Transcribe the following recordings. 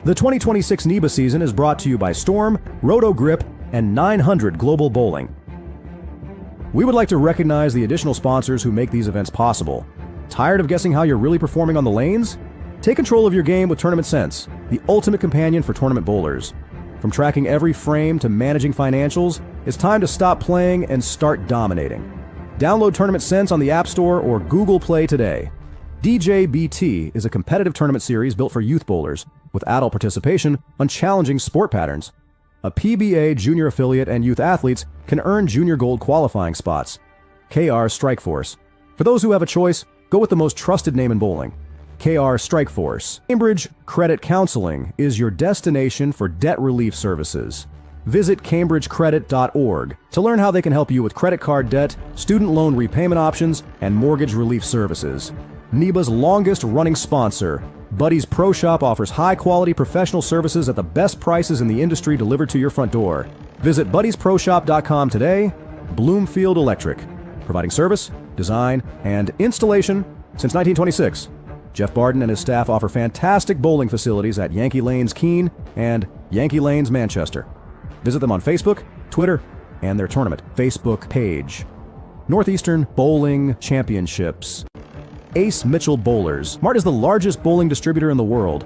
The 2026 NEBA season is brought to you by Storm, Roto Grip, and 900 Global Bowling. We would like to recognize the additional sponsors who make these events possible. Tired of guessing how you're really performing on the lanes? Take control of your game with Tournament Sense, the ultimate companion for tournament bowlers. From tracking every frame to managing financials, it's time to stop playing and start dominating. Download Tournament Sense on the App Store or Google Play today. DJBT is a competitive tournament series built for youth bowlers, with adult participation on challenging sport patterns. A PBA junior affiliate and youth athletes can earn junior gold qualifying spots. KR Strike Force. For those who have a choice, go with the most trusted name in bowling. KR Strike Force. Cambridge Credit Counseling is your destination for debt relief services. Visit cambridgecredit.org to learn how they can help you with credit card debt, student loan repayment options, and mortgage relief services. NEBA's longest-running sponsor, Buddy's Pro Shop, offers high-quality professional services at the best prices in the industry delivered to your front door. Visit buddysproshop.com today. Bloomfield Electric, providing service, design, and installation since 1926. Jeff Barden and his staff offer fantastic bowling facilities at Yankee Lanes Keene and Yankee Lanes Manchester. Visit them on Facebook, Twitter, and their tournament Facebook page. Northeastern Bowling Championships. Ace Mitchell Bowlers. Mart is the largest bowling distributor in the world.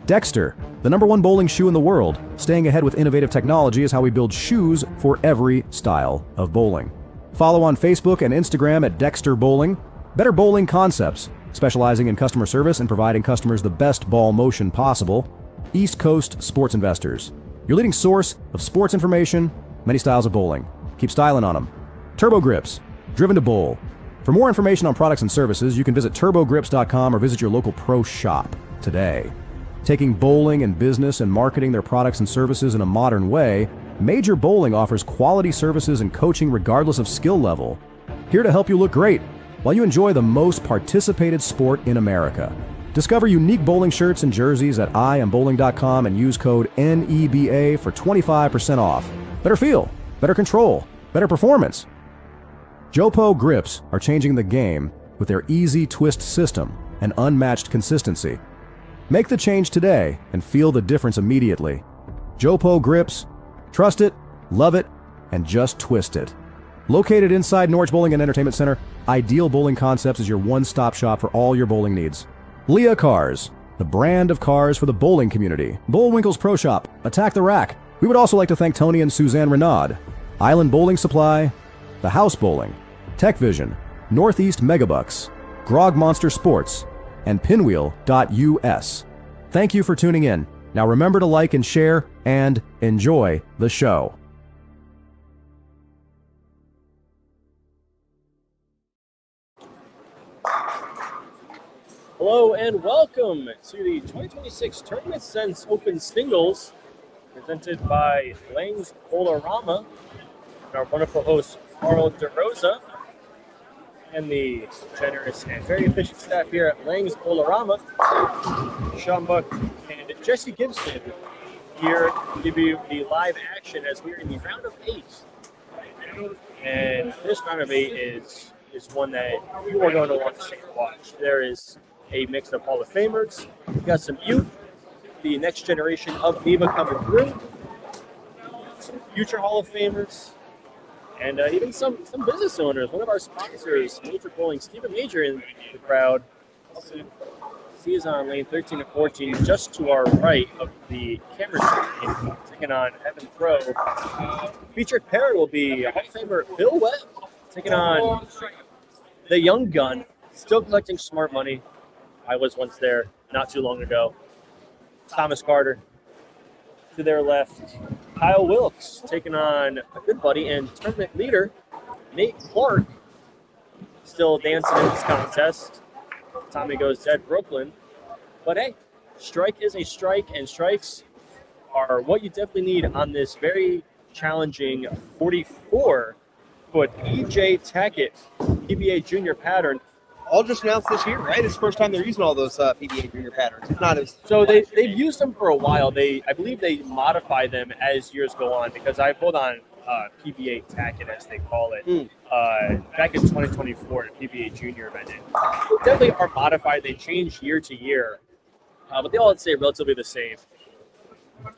Dexter, the #1 bowling shoe in the world. Staying ahead with innovative technology is how we build shoes for every style of bowling. Follow on Facebook and Instagram at Dexter Bowling. Better Bowling Concepts, specializing in customer service and providing customers the best ball motion possible. East Coast Sports Investors, your leading source of sports information, many styles of bowling. Keep styling on them. Turbo Grips, driven to bowl. For more information on products and services, you can visit turbogrips.com or visit your local pro shop today. Taking bowling and business and marketing their products and services in a modern way, Major Bowling offers quality services and coaching regardless of skill level. Here to help you look great while you enjoy the most participated sport in America. Discover unique bowling shirts and jerseys at iambowling.com and use code NEBA for 25% off. Better feel, better control, better performance. Jopo grips are changing the game with their easy twist system and unmatched consistency. Make the change today and feel the difference immediately. Jopo grips, trust it, love it, and just twist it. Located inside Norwich Bowling and Entertainment Center, Ideal Bowling Concepts is your one-stop shop for all your bowling needs. Leah Cars, the brand of cars for the bowling community. Bullwinkle's Pro Shop, Attack the Rack. We would also like to thank Tony and Suzanne Renaud. Island Bowling Supply, The House Bowling, Tech Vision, Northeast Megabucks, Grog Monster Sports, and Pinwheel.us. Thank you for tuning in. Now remember to like and share and enjoy the show. Hello and welcome to the 2026 Tournament Sense Open Singles, presented by Langs Bowlarama, and our wonderful host Carl DeRosa, and the generous and very efficient staff here at Langs Bowlarama, Sean Buck and Jesse Gibson, here to give you the live action as we're in the round of 8. And this round of 8 is one that you are going to want to watch. There is a mix of Hall of Famers. We've got some youth, the next generation of NEBA coming through, some future Hall of Famers, and even some business owners. One of our sponsors, Major Bowling, Stephen Major, in the crowd. He is on lane 13 and 14, just to our right of the camera screen, taking on Evan Crow. Featured pair will be Hall of Famer Bill Webb, taking on the young gun, still collecting smart money. I was once there not too long ago. Thomas Carter. To their left, Kyle Wilkes taking on a good buddy and tournament leader, Nate Clark. Still dancing in this contest. Tommy goes dead Brooklyn. But hey, strike is a strike, and strikes are what you definitely need on this very challenging 44-foot EJ Tackett PBA junior pattern. All just announced this year, right? It's the first time they're using all those PBA junior patterns. If not, so they've used them for a while. I believe they modify them as years go on, because I pulled on PBA Tackett, as they call it, back in 2024 at PBA Junior event. Definitely are modified. They change year to year, but they all stay relatively the same.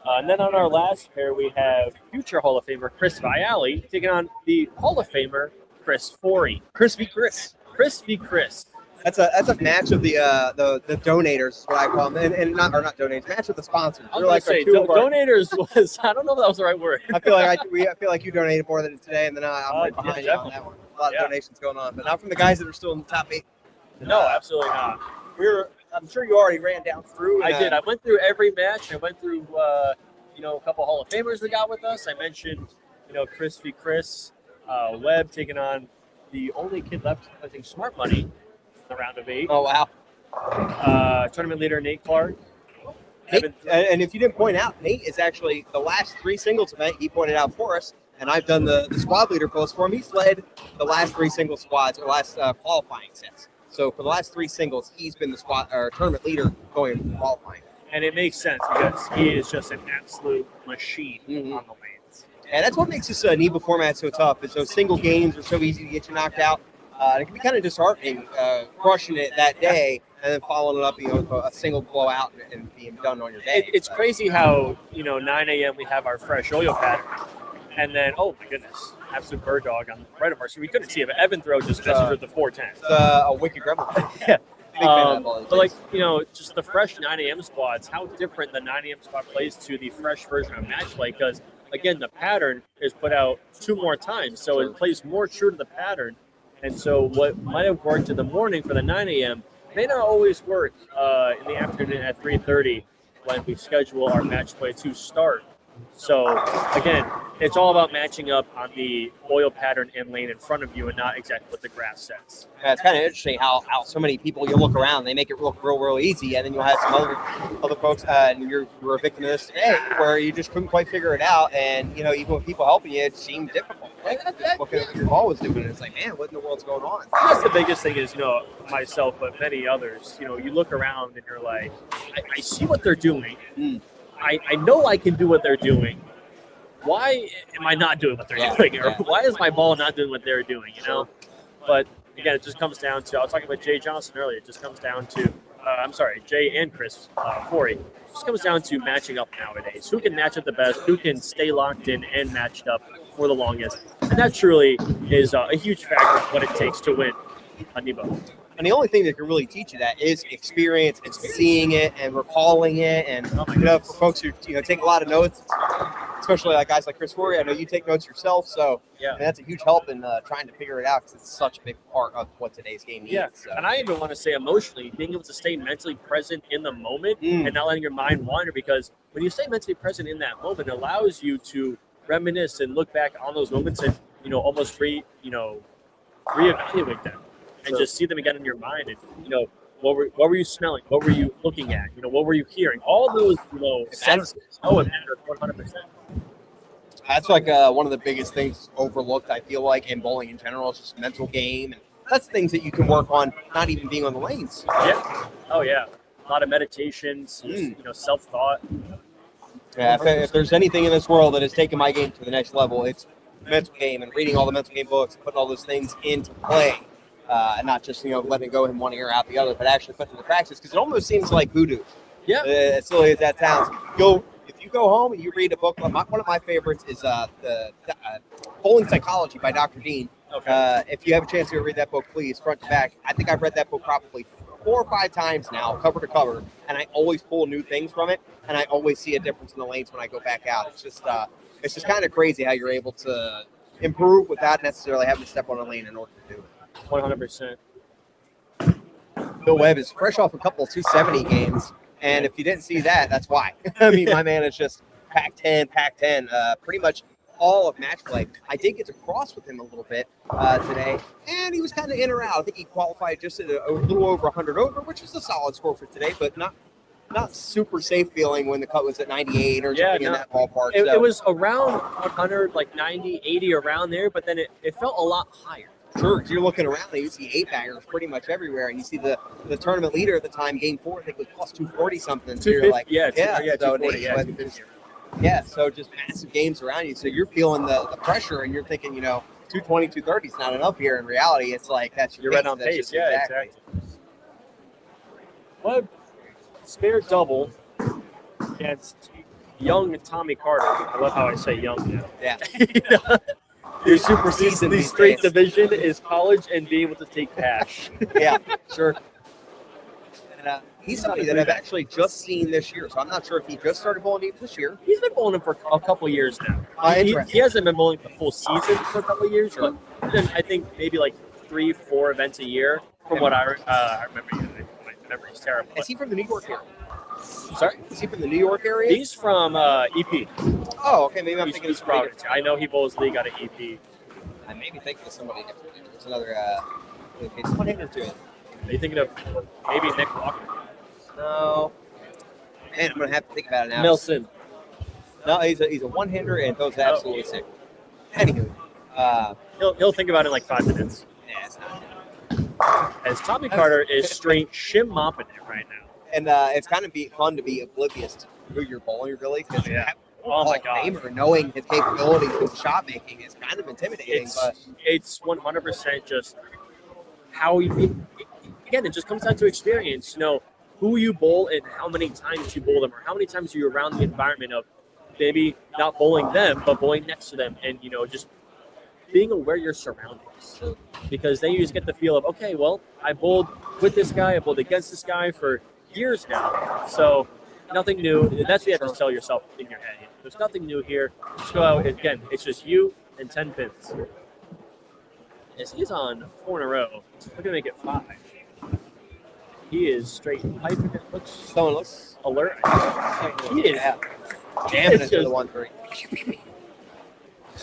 And then on our last pair, we have future Hall of Famer Chris Viali taking on the Hall of Famer Chris Forey. Chris v. Chris. Chris v. Chris. That's a match of the donators, is what I call them, and not donators, match of the sponsors. I was going to say, donators was, I don't know if that was the right word. I feel like you donated more than today, and then I'm right behind you on definitely. that one. A lot of donations going on, but not from the guys that are still in the top 8. No, absolutely not. I'm sure you already ran down through. I did. I went through every match. I went through, a couple Hall of Famers that got with us. I mentioned, Chris v. Chris, Webb taking on the only kid left, I think, Smart Money in the round of 8. Oh, wow. Tournament leader Nate Clark. Nate, and if you didn't point out, Nate is actually the last 3 singles event he pointed out for us, and I've done the squad leader post for him. He's led the last 3 single squads, or last qualifying sets. So for the last 3 singles, he's been the squad or tournament leader going from qualifying. And it makes sense because he is just an absolute machine on the lanes. And that's what makes this NEBA format so tough. Is those single games are so easy to get you knocked out. It can be kind of disheartening, crushing it that day and then following it up, with a single blowout and being done on your day. It's crazy how 9 a.m. we have our fresh oil pattern, and then oh my goodness, absolute bird dog on the right of our. So we couldn't see it, but Evan Throw just measured the 410. It's a wicked gremlin. Yeah. Big fan of all those But things. just the fresh 9 a.m. squads, how different the 9 a.m. squad plays to the fresh version of match play, because again, the pattern is put out 2 more times, so it plays more true to the pattern. And so what might have worked in the morning for the 9 a.m. may not always work in the afternoon at 3:30 when we schedule our match play to start. So again, it's all about matching up on the oil pattern and lane in front of you and not exactly what the graph says. Yeah, it's kind of interesting how so many people you look around, they make it look real easy, and then you'll have some other folks, and you're a victim of this today, where you just couldn't quite figure it out, and even with people helping you, it seemed difficult. Like, looking at what your ball was doing, it's like, man, what in the world's going on? That's the biggest thing is, myself, but many others, you look around and you're like, I see what they're doing. I know I can do what they're doing. Why am I not doing what they're doing? Or why is my ball not doing what they're doing, But, again, it just comes down to, I was talking about Jay Johnson earlier, it just comes down to, Jay and Chris Forey, it just comes down to matching up nowadays. Who can match up the best? Who can stay locked in and matched up for the longest? And that truly is a huge factor of what it takes to win a NEBA. And the only thing that can really teach you that is experience and seeing it and recalling it. And for folks who take a lot of notes, especially like guys like Chris Forey, I know you take notes yourself, so and that's a huge help in trying to figure it out because it's such a big part of what today's game needs. Yeah, so. And I even want to say emotionally, being able to stay mentally present in the moment and not letting your mind wander, because when you stay mentally present in that moment, it allows you to reminisce and look back on those moments and almost reevaluate them. And just see them again in your mind, and what were you smelling? What were you looking at? What were you hearing? All those senses. Oh, it mattered 100%. That's like one of the biggest things overlooked, I feel like, in bowling in general. It's just mental game, and that's things that you can work on, not even being on the lanes. Yeah. Oh yeah. A lot of meditations. Self-thought. Yeah. If there's anything in this world that has taken my game to the next level, it's mental game and reading all the mental game books, putting all those things into play. And not just letting it go in one ear out the other, but actually put it to practice, because it almost seems like voodoo. Yeah, as silly as that sounds. If you go home and you read a book, one of my favorites is the Bowling Psychology by Dr. Dean. Okay. If you have a chance to read that book, please, front to back. I think I've read that book probably 4 or 5 times now, cover to cover, and I always pull new things from it, and I always see a difference in the lanes when I go back out. It's just kind of crazy how you're able to improve without necessarily having to step on a lane in order to do it. 100%. Bill Webb is fresh off a couple of 270 games, and if you didn't see that, that's why. I mean, my man is just Pac-10, pretty much all of match play. I did get to cross with him a little bit today, and he was kind of in or out. I think he qualified just at a little over 100 over, which is a solid score for today, but not super safe feeling when the cut was at 98 or something in that ballpark. It was around 100, like 90, 80, around there, but then it felt a lot higher. Sure, because you're looking around and you see 8-baggers pretty much everywhere, and you see the tournament leader at the time, game 4, I think was plus 240 something. So you're like, 240, yeah, so just massive games around you. So you're feeling the pressure, and you're thinking, 220, 230 is not enough here. In reality, it's like you're right on pace. Yeah, exactly. What spare double against young Tommy Carter. I love how I say young now. Yeah. You're super seasoned The these straight days. division is college and being able to take cash. Yeah, sure. And he's somebody that I've actually just seen this year, so I'm not sure if he just started bowling games this year. He's been bowling him for a couple years now. Interesting. He hasn't been bowling the full season for a couple of years, but I think maybe like 3-4 events a year from what I remember. My memory's terrible. Is he from the New York area? Sorry? Is he from the New York area? He's from EP. Oh, okay. Maybe I'm thinking East of Providence. I know he bowls league out of EP. I may be thinking of somebody different. There's another. It's one hitter to it. Are you thinking of maybe Nick Walker? No. Man, I'm gonna have to think about it now. Nelson. No, he's a one-hitter and throws absolutely sick. Anywho, He'll think about it in like 5 minutes. yeah, it's not. As Tommy Carter is straight shim mopping it right now. And it's kind of fun to be oblivious to who you're bowling, really, because Yeah. oh Oh my my God. Famer, knowing his capabilities with shot making is kind of intimidating. It's 100% just how you. Again, it just comes down to experience. You know who you bowl and how many times you bowl them, or how many times you're around the environment of maybe not bowling them, but bowling next to them, and just being aware of your surroundings. Because then you just get the feel of, okay, well, I bowled with this guy, I bowled against this guy for years now, so nothing new. That's what you have to tell yourself in your head. There's nothing new here. Just go out again. It's just you and 10 pins. As he's on 4 in a row, we're gonna make it 5. He is straight piping it. Someone looks Alert. He is jamming it's into the just- 1-3.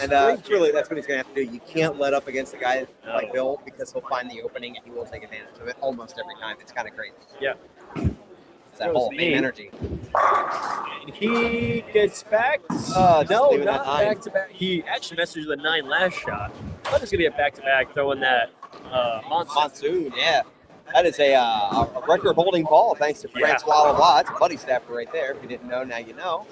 And really, that's what he's going to have to do. You can't let up against a guy like Bill because he'll find the opening and he will take advantage of it almost every time. It's kind of crazy. Yeah. It's that whole main energy. And he gets back. Just No, leaving that not 9. back to back. He actually messaged with a 9 last shot. I thought it was gonna be a back to back, throwing that Monsoon, yeah. That is a record holding ball thanks to Francois Lavoie. It's a buddy staffer right there. If you didn't know, now you know.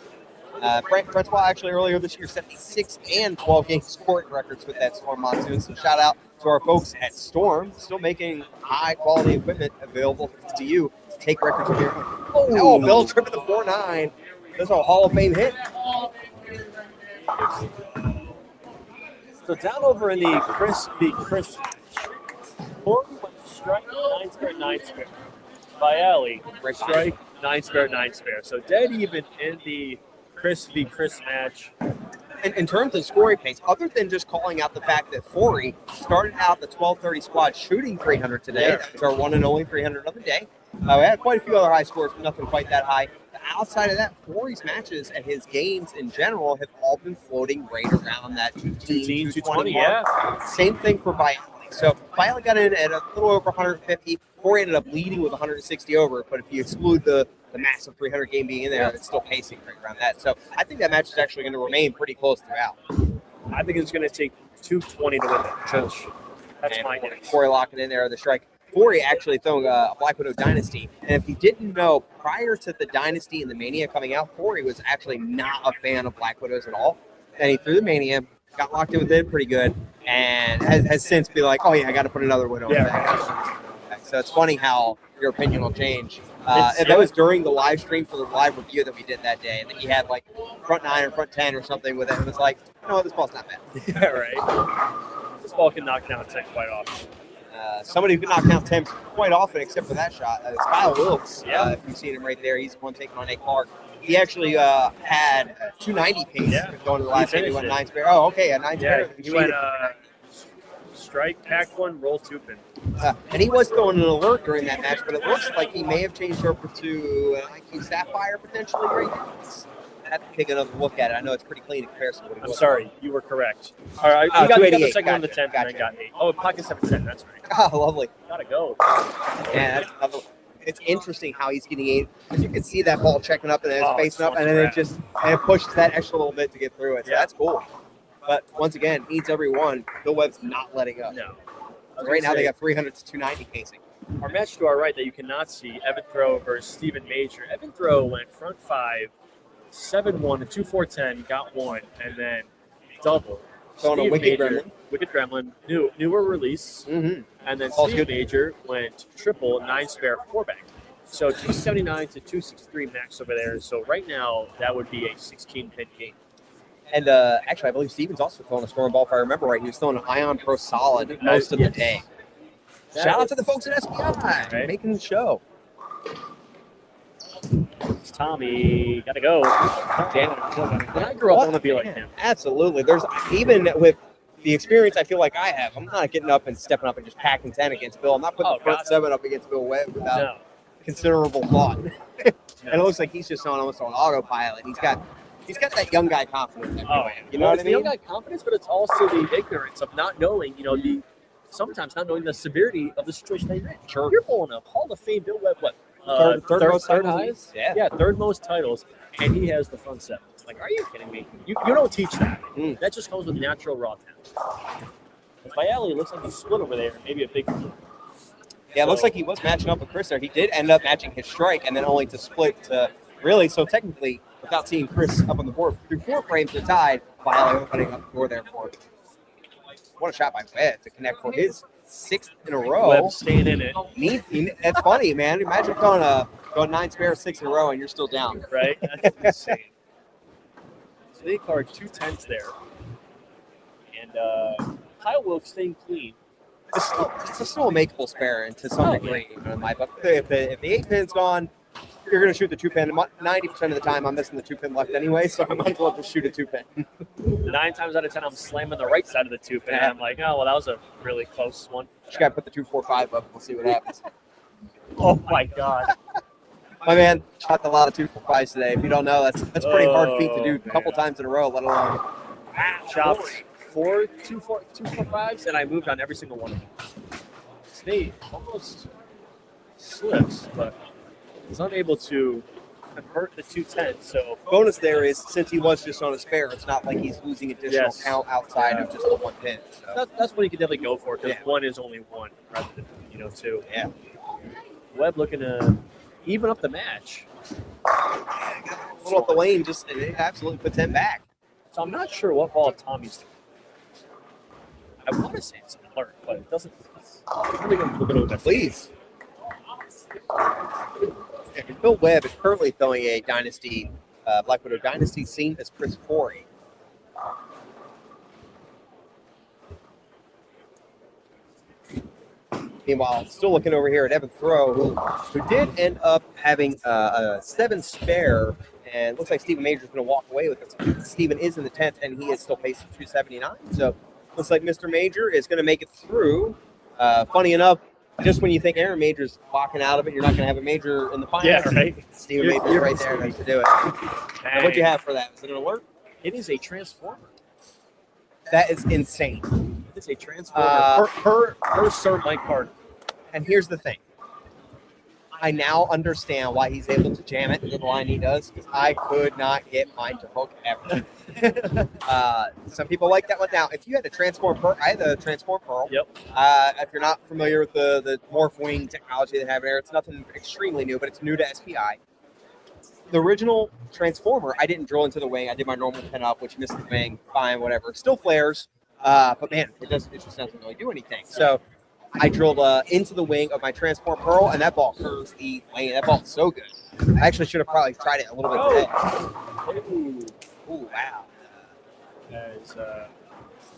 Francois actually earlier this year set the 6 and 12 game scoring records with that Storm Monsoon. So shout out to our folks at Storm, still making high quality equipment available to you to take records of your own. Oh, Bill tripping the 4-9. That's a Hall of Fame hit. So down over in the Chris match, Corey went strike 9 spare 9 spare. Bialy strike 9 spare 9 spare. So dead even in the Chris match. In terms of scoring pace, other than just calling out the fact that Forey started out the 1230 squad shooting 300 today. Yeah. That was our one and only 300 of the day. We had quite a few other high scores, but nothing quite that high. Outside of that, Forey's matches and his games in general have all been floating right around that 220, 220, yeah. Same thing for Bialy. So Bialy got in at a little over 150. Forey ended up leading with 160 over, but if you exclude the massive 300 game being in there, it's still pacing right around that. So I think that match is actually going to remain pretty close throughout. I think it's going to take 220 to win that match. That's my guess. Forey locking in there, the strike. Forey actually throwing a Black Widow Dynasty. And if you didn't know, prior to the Dynasty and the Mania coming out, Forey was actually not a fan of Black Widows at all. And he threw the Mania, got locked in with it pretty good, and has since been like, oh yeah, I got to put another Widow in there. So it's funny how your opinion will change. And that was during the live stream for the live review that we did that day. I think he had like front 9 or front 10 or something with it. And it was like, you know what, this ball's not bad. Yeah, right. This ball can knock down 10 quite often. Somebody who can knock down 10 quite often, except for that shot, is Kyle Wilkes. Yeah. If you've seen him right there, he's the one taking on Nate Clark. He actually had 290 pace going to the last game. He went 9 spare. Oh, okay, a 9 spare. Yeah, he went strike, pack 1, roll 2 pin. And he was throwing an alert during that match, but it looks like he may have changed over to an IQ Sapphire potentially right now. I have to take another look at it. I know it's pretty clean in comparison to what it I'm was. sorry, you were correct. All right, we got the second one, the 10th, Gotcha. and I got 8. Oh, pocket 710, that's right. Oh, lovely. Gotta go. Yeah, that's another one. It's interesting how he's getting 8. Because you can see that ball checking up and then it's facing up, and then it pushes that extra little bit to get through it. So that's cool. But once again, needs every one. Bill Webb's not letting up. No. Right now they got 300 to 290 pacing. Our match to our right that you cannot see, Evan Throw versus Stephen Major. Evan Throw went front 5, 7-1 to 2-4-10, got 1, and then double. So on a Wicked Gremlin. Wicked Gremlin, newer release. Mm-hmm. And then All's Steve good. Major went triple, 9 spare, 4 bank. So 279 to 263 max over there. So right now, that would be a 16-pin game. And actually, I believe Steven's also throwing a storm ball, if I remember right. He was throwing an Ion Pro Solid most of the day. Shout out to the folks at SPI, right? Making the show. It's Tommy, gotta go. Damn it. When I grew up, I want to be like him. Absolutely. There's even with the experience I feel like I have, I'm not getting up and stepping up and just packing 10 against Bill. I'm not putting the front 7 up against Bill Webb without considerable thought. And it looks like he's just almost on autopilot. He's got that young guy confidence. Oh, yeah. You know what I It's mean? the young guy confidence, but it's also the ignorance of not knowing, sometimes not knowing the severity of the situation that you're in. Sure. You're pulling up Hall of Fame Bill Webb, what? Third most third titles? highest? Yeah. Third most titles, and he has the front 7. Like, are you kidding me? You don't teach that. That just comes with natural raw talent. If Bialy looks like he's split over there, maybe a big flip. Yeah, it looks like he was matching up with Chris there. He did end up matching his strike and then only to split to really. So technically, without seeing Chris up on the board through 4 frames to tied, Bialy opening up the door there for him. What a shot by Webb to connect for his 6th in a row. Webb staying in it. That's funny, man. Imagine going 9 spare, 6 in a row, and you're still down. Right? That's insane. So they card 2 10s there. And Kyle Wilkes staying clean. It's still a makeable spare, and to some degree, in my book. If the 8-pin's gone, you're going to shoot the 2-pin. 90% of the time, I'm missing the 2-pin left anyway, so I might as well just shoot a 2-pin. 9 times out of 10, I'm slamming the right side of the 2-pin. And I'm like, oh, well, that was a really close one. Just got to put the 2-4-5 up. We'll see what happens. Oh, my God. My man shot a lot of 2-4-5s today. If you don't know, that's a pretty hard feat to do a couple times in a row, let alone chopped 4 2-4-5s, and I moved on every single one of them. Snake almost slips, but was unable to convert the 2-10. So bonus there is, since he was just on a spare, it's not like he's losing additional count outside of just the 1 pin. So. That's what he could definitely go for, because 1 is only 1 rather than 2. Yeah. Webb looking to even up the match. A little up the lane, just absolutely put 10 back. So I'm not sure what ball Tommy's doing. I want to say it's an alert, but it doesn't. I'm really going to look it over. Please. Bill Webb is currently throwing a Dynasty, Black Widow Dynasty scene as Chris Forey. Meanwhile, still looking over here at Evan Throw, who did end up having a 7 spare, and looks like Stephen Major's going to walk away with it. Stephen is in the 10th, and he is still pacing 279. So looks like Mr. Major is going to make it through. Funny enough, just when you think Aaron Major's walking out of it, you're not going to have a Major in the finals. Yeah, right. Stephen Major's right there to do it. What'd you have for that? Is it an alert? It is a transformer. That is insane. It's a transformer. Her Sir Mike card. And here's the thing. I now understand why he's able to jam it into the line he does, because I could not get mine to hook ever. Some people like that one. Now, if you had a Transform Pearl, I had the Transform Pearl. Yep. If you're not familiar with the Morph Wing technology they have there, it's nothing extremely new, but it's new to SPI. The original Transformer, I didn't drill into the wing. I did my normal pin up, which missed the wing. Fine, whatever. Still flares, but man, it just doesn't really do anything. So I drilled into the wing of my Transform Pearl, and that ball curves the lane. That ball is so good. I actually should have probably tried it a little bit today. Ooh, wow. As,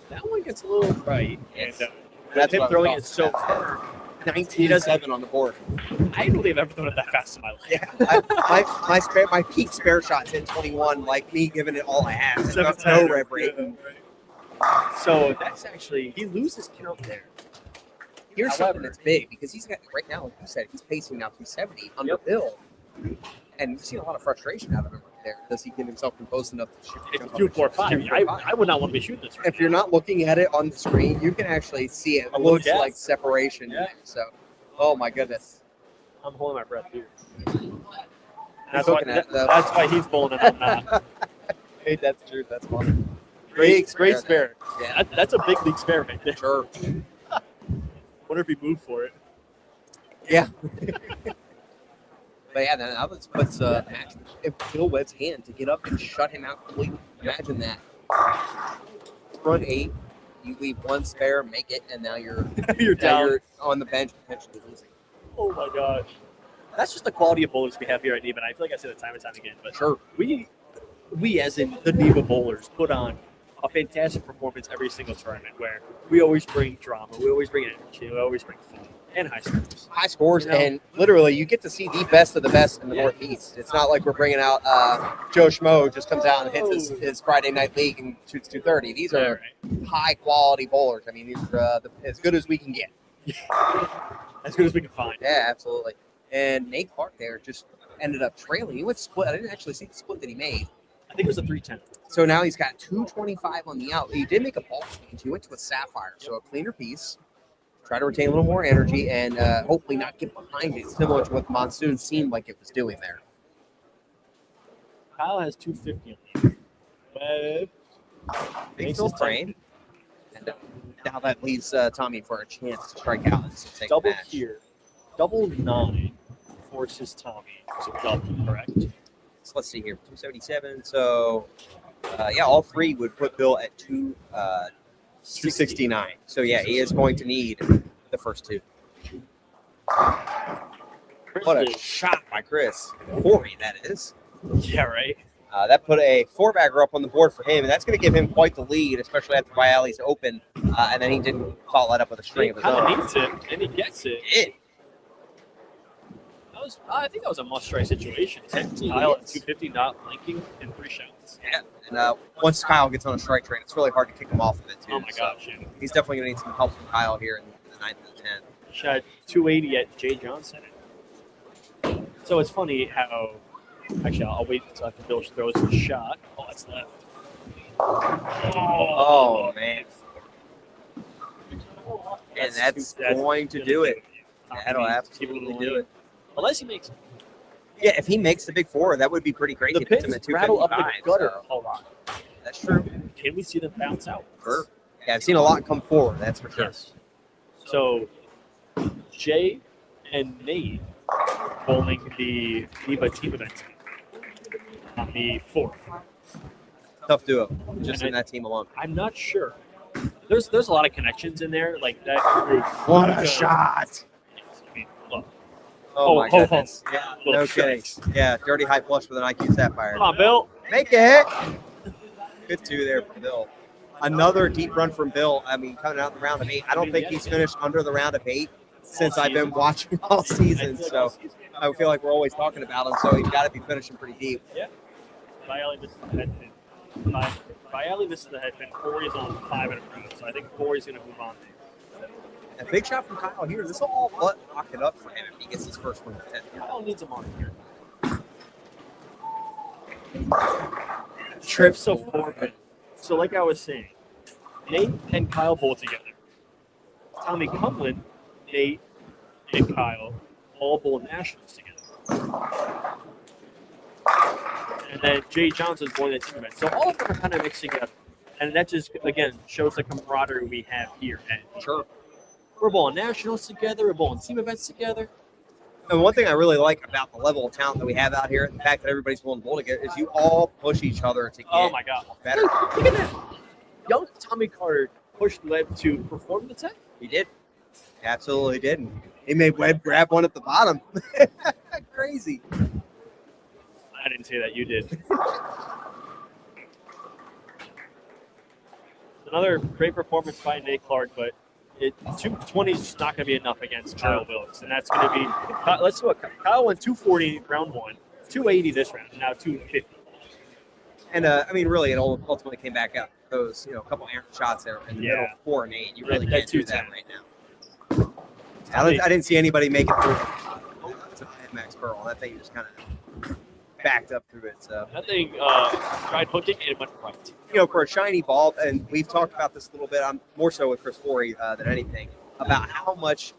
that one gets a little bright. And That's him throwing it so far. 19-7 on the board. I don't believe I've ever thrown it that fast in my life. Yeah, my peak spare shot's in 21, like me giving it all I have. No rev rate. So that's actually, he loses count there. Here's something that's big, because he's got, right now, like you said, he's pacing now 270 under Bill. And you've seen a lot of frustration out of him right there. Does he get himself composed enough to shoot? It's 2-4-5. I would not want to be shooting this right If you're not looking at it on the screen, you can actually see it. It looks like separation. Yeah. So, oh my goodness. I'm holding my breath here. That's why he's bowling and I'm not. Hey, that's true. That's funny. Great spare. Yeah. That's a big league spare right there. Sure. Wonder if he moved for it. Yeah. But yeah, that puts Bill Webb's hand to get up and shut him out completely. Imagine that. Run 8, you leave 1 spare, make it, and now you're You're down. You're on the bench potentially losing. Oh my gosh. that's just the quality of bowlers we have here at NEBA. And I feel like I say that time and time again, but Sure. we as in the NEBA bowlers put on a fantastic performance every single tournament where we always bring drama, we always bring energy, we always bring fun and high scores. High scores, You know? and literally you get to see the best of the best in the Yeah. Northeast. It's not like we're bringing out Joe Schmo just comes out and hits his Friday night league and shoots 230. These are high quality bowlers. I mean, these are as good as we can get. As good as we can find. Yeah, absolutely. And Nate Clark there just ended up trailing. He went split. I didn't actually see the split that he made. I think it was a 310. So now he's got 225 on the out. He did make a ball change. He went to a sapphire, so a cleaner piece. Try to retain a little more energy and hopefully not get behind it, similar to what Monsoon seemed like it was doing there. Kyle has 250 on the Big still frame. And now that leaves Tommy for a chance to strike out and take double the match. here. Double 9 forces Tommy to double, correct? So let's see here, 277. So, yeah, all three would put Bill at 269. So, yeah, he is going to need the first two. What a shot by Chris. 40, that is. Yeah, right. That put a four-bagger up on the board for him, and that's going to give him quite the lead, especially after Bialy's open, and then he didn't follow that up with a string He of his kind own. of needs it, and he gets it. I think that was a must-try situation. Kyle at 250, not linking in 3 shots. Yeah, and once Kyle gets on a strike train, it's really hard to kick him off of it, too. Oh, my gosh. Yeah. He's definitely going to need some help from Kyle here in the 9th and the 10th. Shot 280 at Jay Johnson. So it's funny how... Actually, I'll wait until after Bill throws the shot. Oh, that's left. Oh, man. And that's going to do it. That'll absolutely do it. Unless he makes Yeah, if he makes the big four, that would be pretty great. the He puts him pins at rattle up the 255. gutter So a lot. that's true. Can we see them bounce out? Sure. Yeah, I've seen a lot come forward, that's for sure. Yes. So, Jay and Nate bowling the NEBA team event on the 4th. Tough duo, just And in that team alone. I'm not sure. There's a lot of connections in there, like that group. What a shot! I mean, look. Oh, my ho, goodness. ho. Yeah, Little no kidding. Yeah, dirty high flush with an IQ Sapphire. Come on, Bill. Make it! Good two there from Bill. Another deep run from Bill. I mean, coming out the round of 8. I don't think he's finished under the round of 8 since I've been watching all season. So I feel like we're always talking about him. So he's got to be finishing pretty deep. Yeah. Bialy misses the head pin. Bialy misses the head pin. Corey's on 5 in a row. So I think Corey's going to move on there. A big shot from Kyle here. This will all but lock it up for him if he gets his first one at 10. Kyle needs him on here. Trips of 4 pin. So like I was saying, Nate and Kyle bowl together. Tommy Cumlin, Nate, and Kyle all bowl nationals together. And then Jay Johnson's bowling that team event. So all of them are kind of mixing up. And that just, again, shows the camaraderie we have here. And Sure. we're bowling nationals together. We're bowling team events together. And one thing I really like about the level of talent that we have out here, the fact that everybody's willing to bowl together, is you all push each other to get Oh, my God. better. Dude, look at that. Young Tommy Carter pushed Webb to perform the 10. He did. He absolutely did. And he made Webb grab one at the bottom. Crazy. I didn't say that. You did. Another great performance by Nate Clark, but 220 is just not going to be enough against Kyle Billups. And that's going to be – let's see what – Kyle went 240 round 1, 280 this round, and now 250. And, I mean, really, it ultimately came back out. Those, a couple errant shots there in the middle, 4 and 8. You really can't do that right now. I didn't see anybody make it through to Max Pearl. That thing just kind of backed up through it. So That thing tried hooking and it went right. For a shiny ball, and we've talked about this a little bit. I'm more so with Chris Forey than anything about how much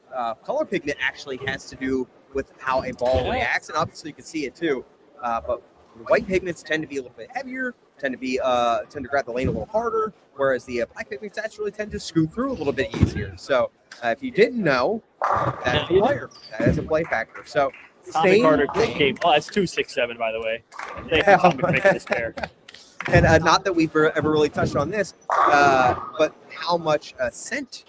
color pigment actually has to do with how a ball reacts, and obviously you can see it too. But white pigments tend to be a little bit heavier, tend to grab the lane a little harder, whereas the black pigments actually tend to scoot through a little bit easier. So if you didn't know, that is a play factor. So Tommy Carter came. Oh, that's 267, by the way. Thank you, Tommy, for making this pair. And not that we've ever really touched on this, but how much scent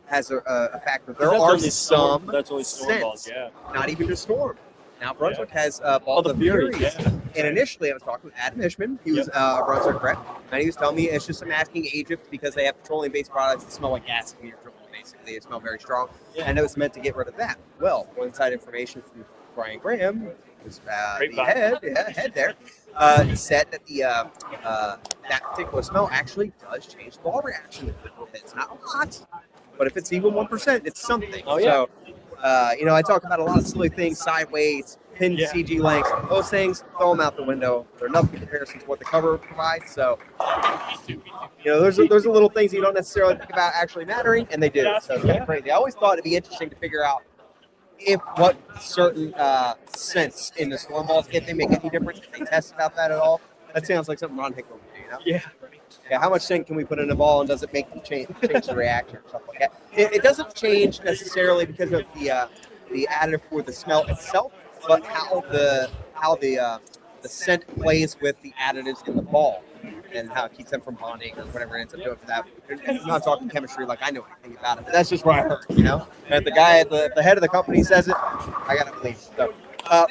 has a factor. There are some that's only storm balls, scents, yeah. not even just storm. Now Brunswick has Ball the of Furies, Furies. yeah. And initially I was talking with Adam Ishman. He was a Brunswick rep. And he was telling me it's just some asking Egypt because they have petroleum-based products that smell like gas when you're drilling, basically. They smell very strong. Yeah. And it was meant to get rid of that. Well, inside information from Brian Graham, who's Great the vibe. head there, said that that particular smell actually does change the ball reaction. It's not a lot, but if it's even 1%, it's something. Oh, yeah. So, I talk about a lot of silly things, side weights, pin CG lengths, those things, throw them out the window. They're nothing in comparison to what the cover provides. So, there's a little things you don't necessarily think about actually mattering, and they do. So it's kind of crazy. I always thought it'd be interesting to figure out what certain scents in the storm balls, if they make any difference, if they test about that at all. That sounds like something Ron Hickler would do, Yeah. Yeah, how much scent can we put in a ball, and does it make them change the reaction or something like that? It doesn't change necessarily because of the additive for the smell itself, but how the scent plays with the additives in the ball and how it keeps them from bonding or whatever it ends up doing for that. I'm not talking chemistry like I know anything about it, but that's just what I heard, And if the guy at the head of the company says it, I got to believe. So,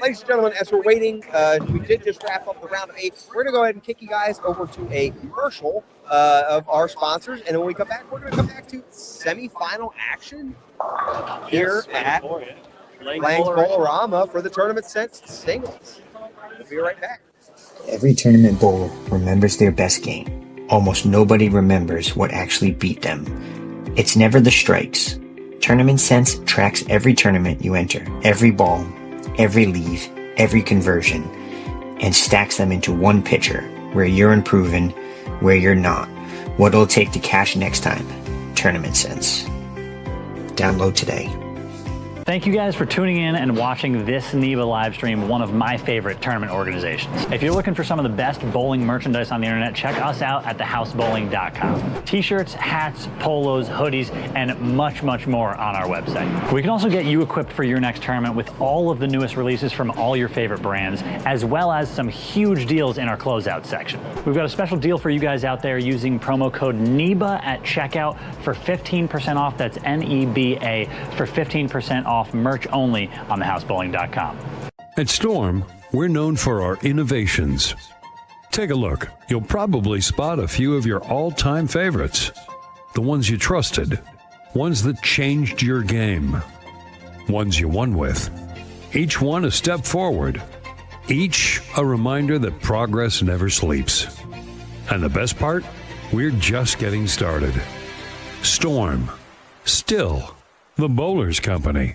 ladies and gentlemen, as we're waiting, we did just wrap up the round of 8. We're going to go ahead and kick you guys over to a commercial of our sponsors. And when we come back, we're going to come back to semifinal action here at Lanes Bowlarama for the Tournament Sense Singles. We'll be right back. Every tournament bowler remembers their best game. Almost nobody remembers what actually beat them. It's never the strikes. Tournament Sense tracks every tournament you enter, every ball, every lead, every conversion, and stacks them into one picture where you're improving, where you're not, what it'll take to cash next time. Tournament Sense. Download today. Thank you guys for tuning in and watching this NEBA live stream, one of my favorite tournament organizations. If you're looking for some of the best bowling merchandise on the internet, check us out at thehousebowling.com. T-shirts, hats, polos, hoodies, and much, much more on our website. We can also get you equipped for your next tournament with all of the newest releases from all your favorite brands, as well as some huge deals in our closeout section. We've got a special deal for you guys out there using promo code NEBA at checkout for 15% off. That's NEBA for 15% off merch only on thehousebowling.com. At Storm, we're known for our innovations. Take a look. You'll probably spot a few of your all-time favorites. The ones you trusted. Ones that changed your game. Ones you won with. Each one a step forward. Each a reminder that progress never sleeps. And the best part? We're just getting started. Storm. Still the Bowlers Company.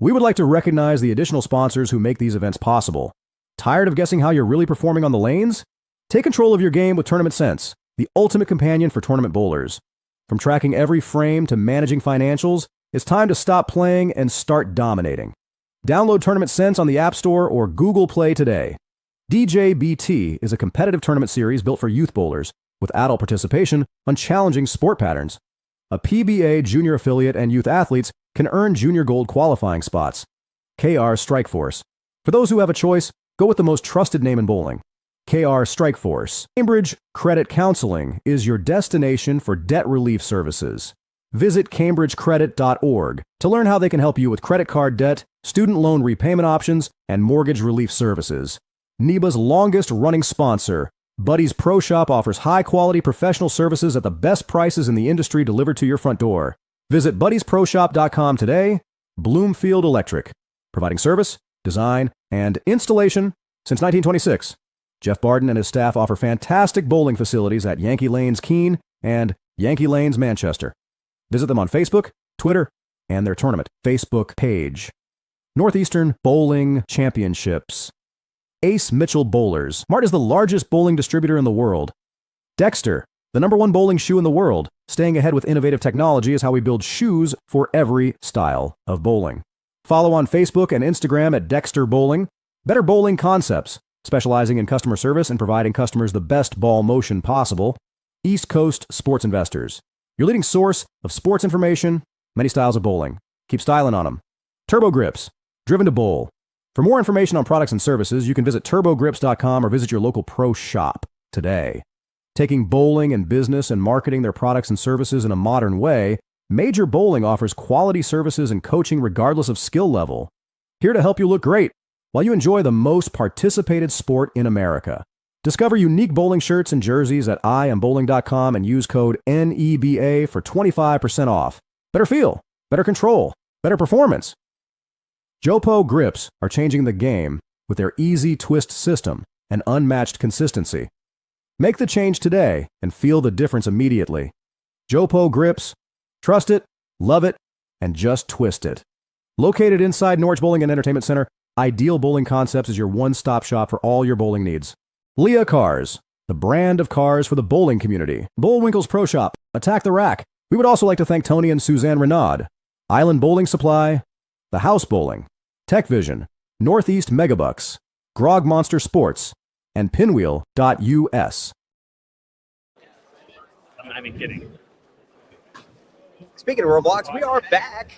We would like to recognize the additional sponsors who make these events possible. Tired of guessing how you're really performing on the lanes? Take control of your game with Tournament Sense, the ultimate companion for tournament bowlers. From tracking every frame to managing financials, it's time to stop playing and start dominating. Download Tournament Sense on the App Store or Google Play today. DJBT is a competitive tournament series built for youth bowlers with adult participation on challenging sport patterns. A PBA junior affiliate and youth athletes can earn junior gold qualifying spots. KR Strikeforce. For those who have a choice, go with the most trusted name in bowling. KR Strikeforce. Cambridge Credit Counseling is your destination for debt relief services. Visit cambridgecredit.org to learn how they can help you with credit card debt, student loan repayment options, and mortgage relief services. NEBA's longest running sponsor, Buddy's Pro Shop, offers high-quality professional services at the best prices in the industry delivered to your front door. Visit buddysproshop.com today. Bloomfield Electric, providing service, design, and installation since 1926. Jeff Barden and his staff offer fantastic bowling facilities at Yankee Lanes Keene and Yankee Lanes Manchester. Visit them on Facebook, Twitter, and their tournament Facebook page. Northeastern Bowling Championships. Ace Mitchell Bowlers. Mart is the largest bowling distributor in the world. Dexter, the #1 bowling shoe in the world. Staying ahead with innovative technology is how we build shoes for every style of bowling. Follow on Facebook and Instagram at Dexter Bowling. Better Bowling Concepts, specializing in customer service and providing customers the best ball motion possible. East Coast Sports Investors, your leading source of sports information, many styles of bowling. Keep styling on them. Turbo Grips, driven to bowl. For more information on products and services, you can visit turbogrips.com or visit your local pro shop today. Taking bowling and business and marketing their products and services in a modern way, Major Bowling offers quality services and coaching regardless of skill level. Here to help you look great while you enjoy the most participated sport in America. Discover unique bowling shirts and jerseys at IamBowling.com and use code NEBA for 25% off. Better feel, better control, better performance. Jopo grips are changing the game with their easy twist system and unmatched consistency. Make the change today and feel the difference immediately. Jopo grips, trust it, love it, and just twist it. Located inside Norwich Bowling and Entertainment Center, Ideal Bowling Concepts is your one-stop shop for all your bowling needs. Leah Cars, the brand of cars for the bowling community. Bullwinkle's Pro Shop, Attack the Rack. We would also like to thank Tony and Suzanne Renaud, Island Bowling Supply, The House Bowling, Tech Vision, Northeast Megabucks, Grog Monster Sports, and Pinwheel.us. I'm not even kidding. Speaking of Roblox, we are back.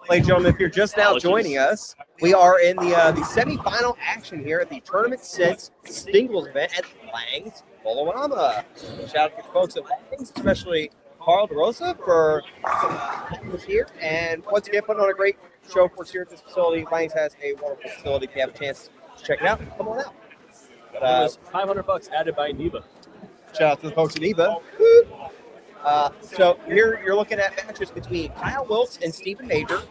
Ladies and gentlemen, if you're just now joining us, we are in the semifinal action here at the Tournament Sense Singles event at Langs Bowlarama. Shout out to the folks at Langs, especially Carl DeRosa for was here, and once again putting on a great show for us here at this facility. Langs has a wonderful facility. If you have a chance to check it out, come on out. But, it was $500 added by NEBA. Shout out to the folks at NEBA. So here you're looking at matches between Kyle Wilkes and Stephen Major,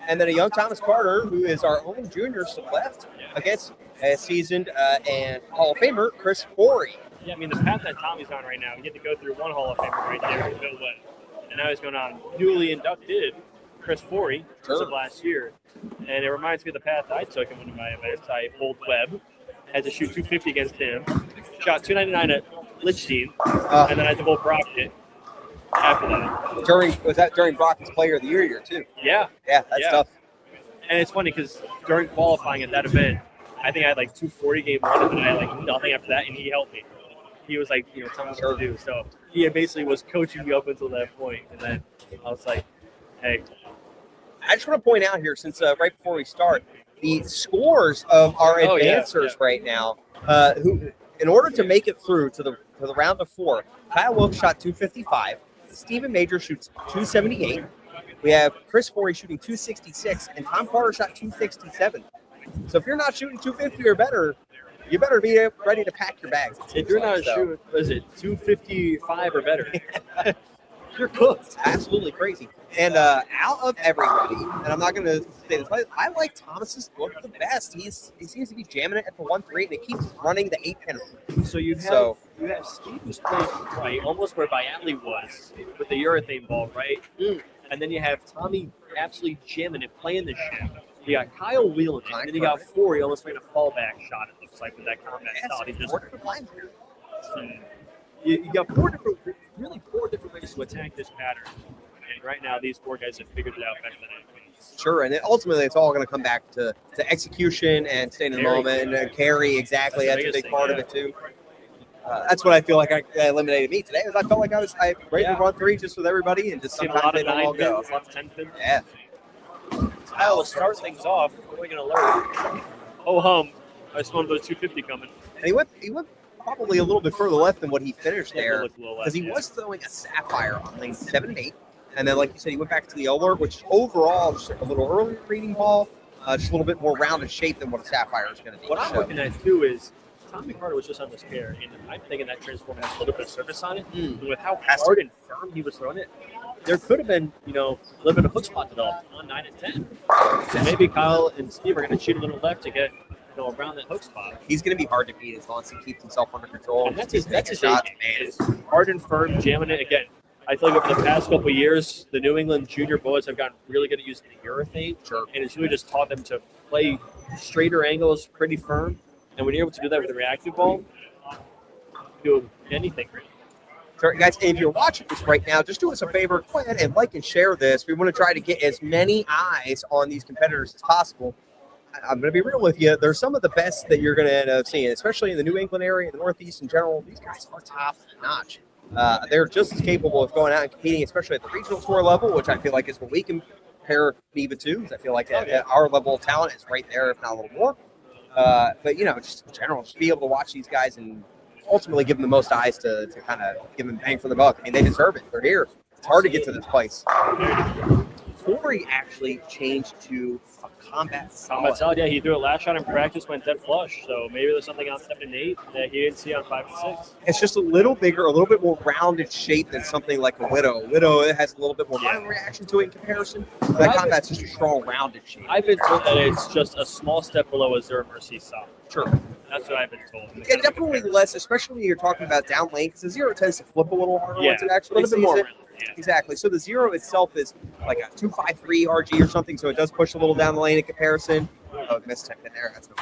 and then a young Thomas Carter, who is our only junior to the left, against a seasoned and Hall of Famer Chris Forey. Yeah, I mean, the path that Tommy's on right now, you get to go through one Hall of Famer right there, Bill Webb. And now he's going on newly inducted Chris Forey of last year. And it reminds me of the path I took in one of my events. I pulled Webb, had to shoot 250 against him, shot 299 at Lichtenstein, and then I had to bowl Brockett after that. Was that during Brockett's Player of the Year too? Yeah. Yeah, that's tough. And it's funny because during qualifying at that event, I think I had like 240 game one, and then I had like nothing after that, and he helped me. He was like, telling me what to do. So he basically was coaching me up until that point, and then I was like, hey. I just want to point out here, since right before we start, the scores of our advancers right now, who, in order to make it through to the round of 4, Kyle Wilkes shot 255, Stephen Major shoots 278, we have Chris Forey shooting 266, and Tom Carter shot 267. So if you're not shooting 250 or better, you better be ready to pack your bags. If you're not shooting, what is it, 255 or better? You're cooked. Absolutely crazy. And out of everybody, and I'm not going to say this, I like Thomas's look the best. He seems to be jamming it at the 1-3, and it keeps running the 8-10. So you have Steve who's playing right, almost where Biatley was with the urethane ball, right? And then you have Tommy absolutely jamming it, playing the shit. You got Kyle wheeling it, and then you got Forey almost playing a fallback shot, it looks like, with that combat style. He just you got four different ways to attack this pattern. And right now, these 4 guys have figured it out better than anybody. Sure, and ultimately, it's all going to come back to execution and staying in the moment and carry. Exactly, that's a big part of it too. That's what I feel like I eliminated me today. Is I felt like I ready to run 3 just with everybody, and just sometimes they don't all go. A lot of 10 pins. Yeah. Kyle will start things off. What are we going to learn? I just wanted those 250 coming. And he went probably a little bit further left than what he finished there, because he was throwing a Sapphire on lanes 7 and 8, and then, like you said, he went back to the Elder, which overall just a little earlier reading ball, just a little bit more rounded shape than what a Sapphire is going to be. What I'm looking at too is Tommy Carter was just on this pair, and I'm thinking that transform has a little bit of surface on it. And with how hard and firm he was throwing it, there could have been, a little bit of hook spot developed on 9 and 10. So maybe Kyle and Steve are going to cheat a little left to get around that hook spot. He's going to be hard to beat as long as he keeps himself under control. And that's his shot, man. Is hard and firm, jamming it. Again, I feel like over the past couple of years, the New England junior boys have gotten really good at using the urethane. Sure. And it's really just taught them to play straighter angles, pretty firm. And when you're able to do that with a reactive ball, do anything really. So, guys, if you're watching this right now, just do us a favor, go ahead and like and share this. We want to try to get as many eyes on these competitors as possible. I'm going to be real with you. They're some of the best that you're going to end up seeing, especially in the New England area, the Northeast in general. These guys are top notch. They're just as capable of going out and competing, especially at the regional tour level, which I feel like is what we compare NEBA to. I feel like at our level of talent is right there, if not a little more. But, just in general, just be able to watch these guys and ultimately give them the most eyes to kind of give them bang for the buck. I mean, they deserve it. They're here. It's hard to get to this place. Corey actually changed to a combat solid. Yeah, he threw it last shot in practice, went dead flush. So maybe there's something on 7 and 8 that he didn't see on 5 and 6. It's just a little bigger, a little bit more rounded shape than something like a Widow. Widow, it has a little bit more violent reaction to it in comparison. That combat's just a strong, rounded shape. I've been told that it's just a small step below a Zero Mercy solid. Sure. That's what I've been told. Yeah, definitely less, especially when you're talking about down lane, because the Zero tends to flip a little harder once it a actually little bit sees more it. around. Yeah. Exactly. So the Zero itself is like a 253 RG or something, so it does push a little down the lane in comparison. Oh, mistech in there. That's no.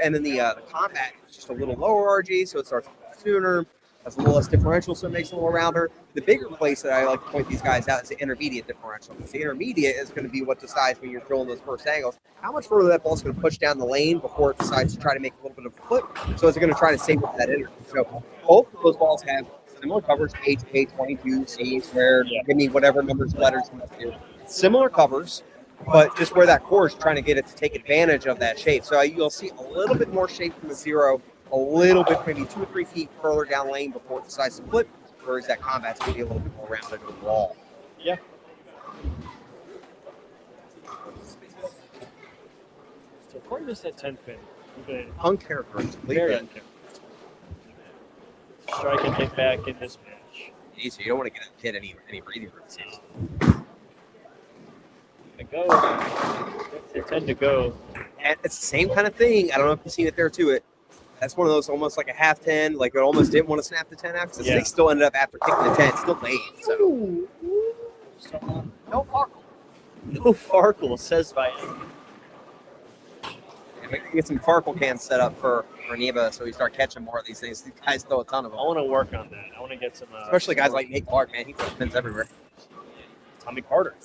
And then the combat is just a little lower RG, so it starts sooner. Has a little less differential, so it makes it a little rounder. The bigger place that I like to point these guys out is the intermediate differential. Because the intermediate is going to be what decides when you're drilling those first angles, how much further that ball's going to push down the lane before it decides to try to make a little bit of a flip. So it's going to try to save up that energy. So both of those balls have similar covers, HK, 22, C, squared, give me whatever numbers, letters you want to do. Similar covers, but just where that core is trying to get it to take advantage of that shape. So you'll see a little bit more shape from the Zero, a little bit, maybe 2 or 3 feet further down lane before it decides to flip, whereas that combat's going to be a little bit more rounded overall. Yeah. So Corey missed that 10 pin. Uncharacteristically Very good. uncharacteristic. Strike and hit back in this match. Easy. You don't want to get a kid any breathing room. They tend to go. And it's the same kind of thing. I don't know if you've seen it there too. That's one of those almost like a half 10, like it almost didn't want to snap the 10 out because they still ended up after kicking the 10, still late. So No Farkle. No Farkle, says by we can get some Farkle cans set up for NEBA so we start catching more of these things. These guys throw a ton of them. I want to work on that. I want to get some. Especially guys like Nate Clark, man. He throws pins everywhere. Tommy Carter.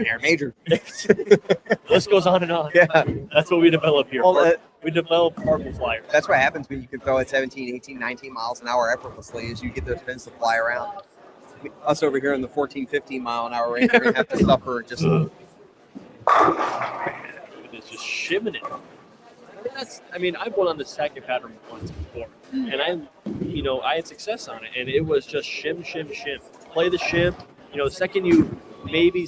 Aaron Major. This goes on and on. Yeah. That's what we develop here. Well, we develop Farkle flyers. That's what happens when you can throw at 17, 18, 19 miles an hour effortlessly is you get those pins to fly around. Us over here in the 14, 15 mile an hour range, we're going to have to suffer just... It's just shimming it. I've won on the second pattern once before, and I had success on it, and it was just shim, shim, shim. Play the shim. The second you maybe,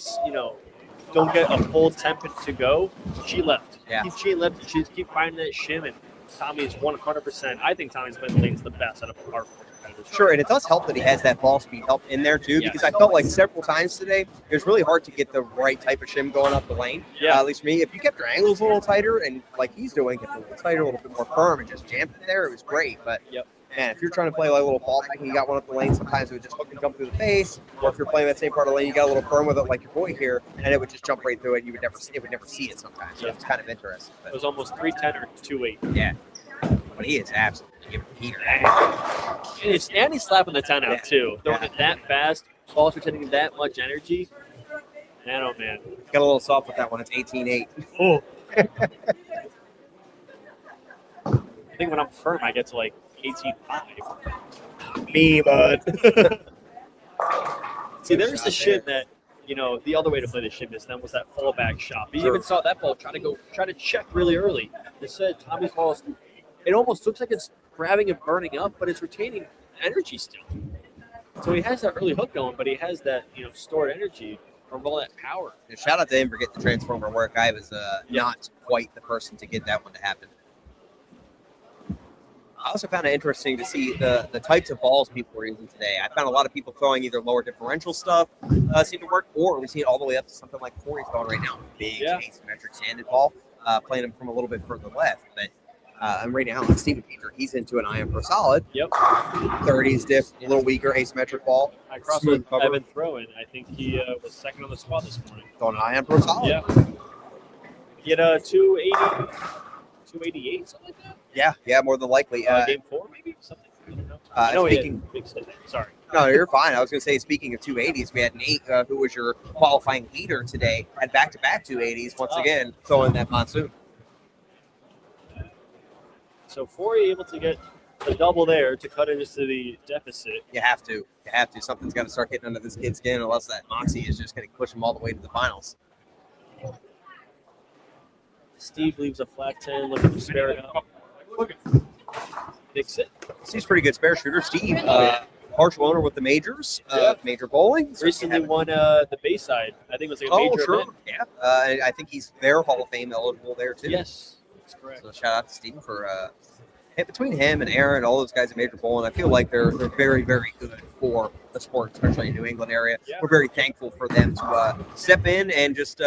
don't get a full temp to go, she left. Yeah. She left. She just keep finding that shim, and Tommy's 100%. I think Tommy's been lane's the best out of our competitors. Sure, and it does help that he has that ball speed help in there too, because I felt like several times today it was really hard to get the right type of shim going up the lane. Yeah. At least for me, if you kept your angles a little tighter and like he's doing, kept it a little tighter, a little bit more firm, and just jammed it there, it was great. But man, if you're trying to play like a little fallback and you got one up the lane, sometimes it would just hook and jump through the face. Or if you're playing that same part of the lane, you got a little firm with it, like your boy here, and it would just jump right through it. And it would never see it sometimes. So it's kind of interesting. But, it was almost 310 or 28. Yeah, but he is absolutely giving heater. And he's slapping the 10 out too. Throwing it that fast, balls retaining that much energy. Man, oh man. Got a little soft with that one. It's 18-8. Oh. I think when I'm firm, I get to like 18.5. Me, bud. See, there's the shit that, the other way to play the shit is then was that fallback shot. But you even saw that ball try to check really early. They said Tommy's ball, it almost looks like it's grabbing and burning up, but it's retaining energy still. So he has that early hook going, but he has that, stored energy from all that power. And shout out to him for getting the transformer work. I was not quite the person to get that one to happen. I also found it interesting to see the types of balls people were using today. I found a lot of people throwing either lower differential stuff seem to work, or we see it all the way up to something like Corey's throwing right now, big asymmetric sanded ball, playing them from a little bit further left. But and right now, like Steven Peter, he's into an Iron Pro Solid. Yep. 30s diff, a little weaker asymmetric ball. I crossed with Evan Throwin. I think he was second on the squad this morning. Throwing an Iron Pro Solid. Yeah. He had a 288, something like that. Yeah, more than likely. Game 4, maybe something. I don't know. Speaking, sorry. No, you're fine. I was going to say, speaking of 280s, we had Nate, who was your qualifying leader today, had back-to-back 280s once again, throwing that monsoon. So Forey able to get a double there to cut into the deficit. You have to. Something's got to start getting under this kid's skin, unless that moxie is just going to push him all the way to the finals. Steve leaves a flat 10, looking to spare it up. Big sit. Steve's pretty good spare shooter. Steve, partial owner with the majors, Major Bowling. So Recently won the Bayside. I think it was like a major event. Yeah. I think he's their Hall of Fame eligible there too. Yes, that's correct. So shout out to Steve for between him and Aaron, all those guys at Major Bowling. I feel like they're very, very good for the sport, especially in the New England area. Yeah. We're very thankful for them to step in and just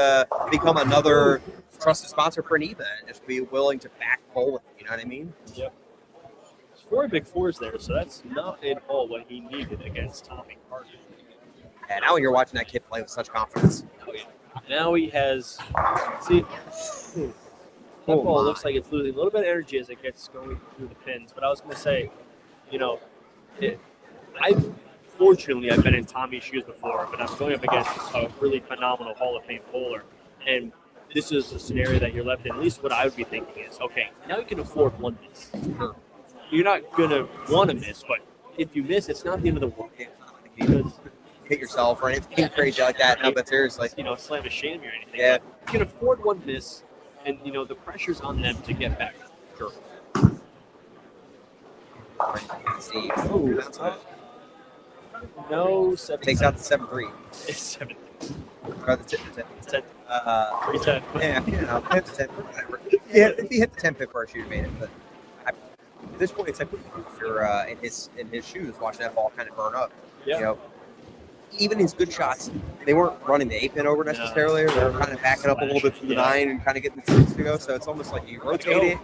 become another trusted sponsor for NEBA and just be willing to back bowling. You know what I mean? Yep. There's 4 big fours there, so that's not at all what he needed against Tommy Carter. And now you're watching that kid play with such confidence. Oh, yeah. Now he has. See, that ball looks like it's losing a little bit of energy as it gets going through the pins. But I was going to say, I've been in Tommy's shoes before, but I'm going up against a really phenomenal Hall of Fame bowler. And this is a scenario that you're left in. At least what I would be thinking is, okay, now you can afford one miss. You're not going to want to miss, but if you miss, it's not the end of the world. Because hit yourself or anything crazy like that. No, but seriously. Slam a shame or anything. Yeah. You can afford one miss, and, the pressure's on them to get back. Sure. Steve. Oh, that's good. No, 7. Takes out the 7-3. It's 7. Or the 10. 10. 3-10. Yeah, hit the 10. Whatever. Yeah, if you hit the 10 pip first, you'd have made it. But at this point, it's like if you're in his shoes, watching that ball kind of burn up. Yeah. Even his good shots, they weren't running the 8-pin over necessarily. They were kind of backing up a little bit from the 9 and kind of getting the 6 to go. So it's almost like you rotate it.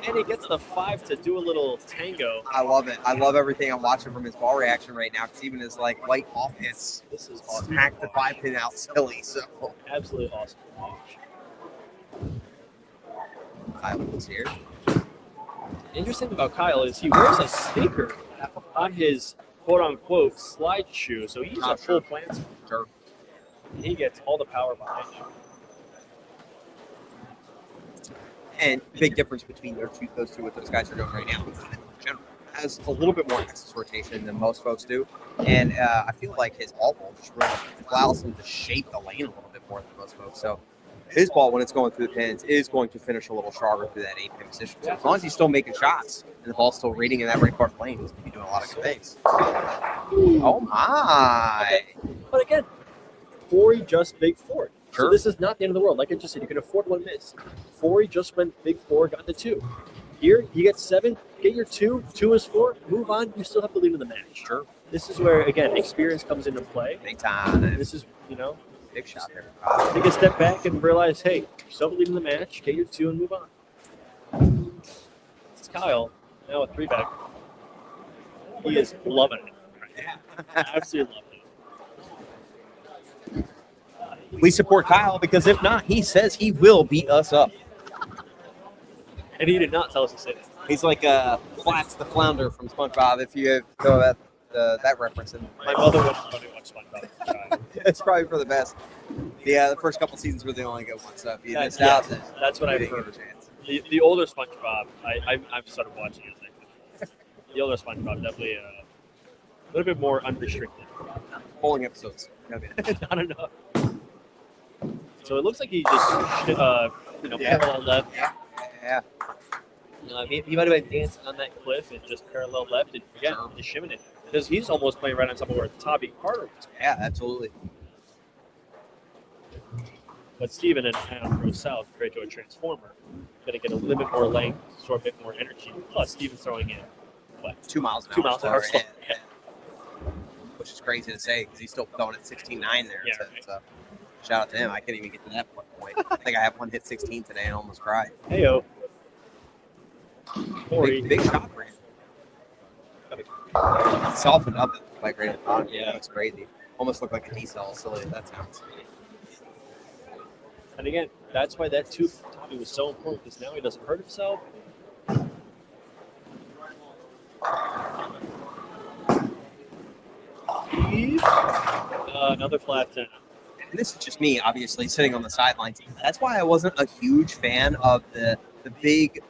And he gets the 5 to do a little tango. I love it. I love everything I'm watching from his ball reaction right now. Because even his light off hits, This is awesome. smack the 5-pin out silly. So Absolutely awesome. Kyle was here. Interesting about Kyle is he wears a sneaker on his quote-unquote slide shoe, so he's a full plant. Sure. He gets all the power behind him. And big difference between those two what those guys are doing right now. In general, has a little bit more excess rotation than most folks do, and I feel like his ball just really allows him to shape the lane a little bit more than most folks. So his ball, when it's going through the pins, is going to finish a little sharper through that 8-pin position. So as long as he's still making shots and the ball's still reading in that right part of the lane, he's going to be doing a lot of good things. Oh my! Okay. But again, 4 just big 4. Sure. So this is not the end of the world. Like I just said, you can afford one miss. 4 just went big 4, got the 2. Here, you get 7, get your 2. 2 is 4. Move on. You still have to lead in the match. Sure. This is where, again, experience comes into play. Big time. This is, Big shot there. take a step back and realize, hey, you're still leading the match. Get your 2 and move on. It's Kyle, now a 3-back. He is loving it. Absolutely loving it. We support Kyle because if not, he says he will beat us up. And he did not tell us to say that. He's like Flats the Flounder from SpongeBob. If you know that reference, and My mother wouldn't want to watch SpongeBob as a child. it's probably for the best. Yeah, the first couple seasons were the only good ones. So if you missed out, then That's what you I've didn't heard. get a chance. The older SpongeBob, I've started watching it. The older SpongeBob definitely a little bit more unrestricted. Bowling episodes. Okay. Not enough. So it looks like he just, parallel left. Yeah. He might have been dancing on that cliff and just parallel left and again, just shimming it. Because he's almost playing right on top of where Tommy Carter was. Yeah, absolutely. But Steven and Adam goes south, straight to a transformer. Going to get a little bit more length, store a bit more energy. Plus, Steven's throwing in, 2 miles an hour. 2 miles an hour. Yeah. Which is crazy to say because he's still throwing at 16.9 there. Yeah, So shout out to him. I can't even get to that point. I think I have one hit 16 today and almost cried. Heyo. Big shot for him. Softened up like right at the bottom. Yeah, it's crazy. Almost looked like a decel. Silly that sounds. And again, that's why that 2 for Tommy was so important because now he doesn't hurt himself. Another flat 10. And this is just me, obviously, sitting on the sidelines. That's why I wasn't a huge fan of the big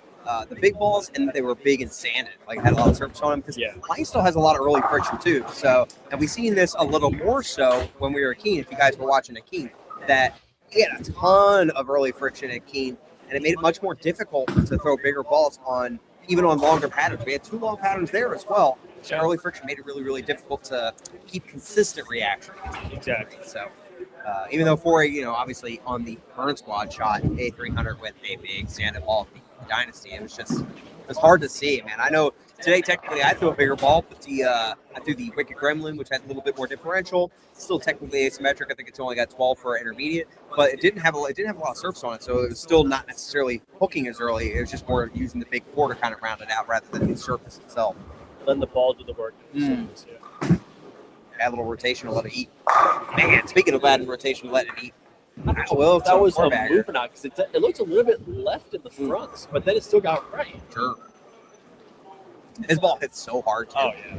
balls, and they were big and sanded, like had a lot of surface on them. Because mine still has a lot of early friction too. So, and we've seen this a little more so when we were at Keene. If you guys were watching at Keene, that he had a ton of early friction at Keene, and it made it much more difficult to throw bigger balls on, even on longer patterns. We had 2 long patterns there as well. So early friction made it really, really difficult to keep consistent reaction. Exactly. So even though Foray, obviously on the Burn Squad shot A300 with a big stand-up ball of the Dynasty, it was hard to see, man. I know today technically I threw a bigger ball, but I threw the Wicked Gremlin, which had a little bit more differential. Still technically asymmetric. I think it's only got 12 for intermediate, but it didn't have a lot of surface on it, so it was still not necessarily hooking as early. It was just more using the big core to kind of round it out rather than the surface itself. Letting the ball do the work. Add a little rotation to let it eat. Man, speaking of adding rotation, let it eat. That was a move or not, because it looked a little bit left in the front, but then it still got right. Sure. His ball hits so hard, too. Oh, yeah.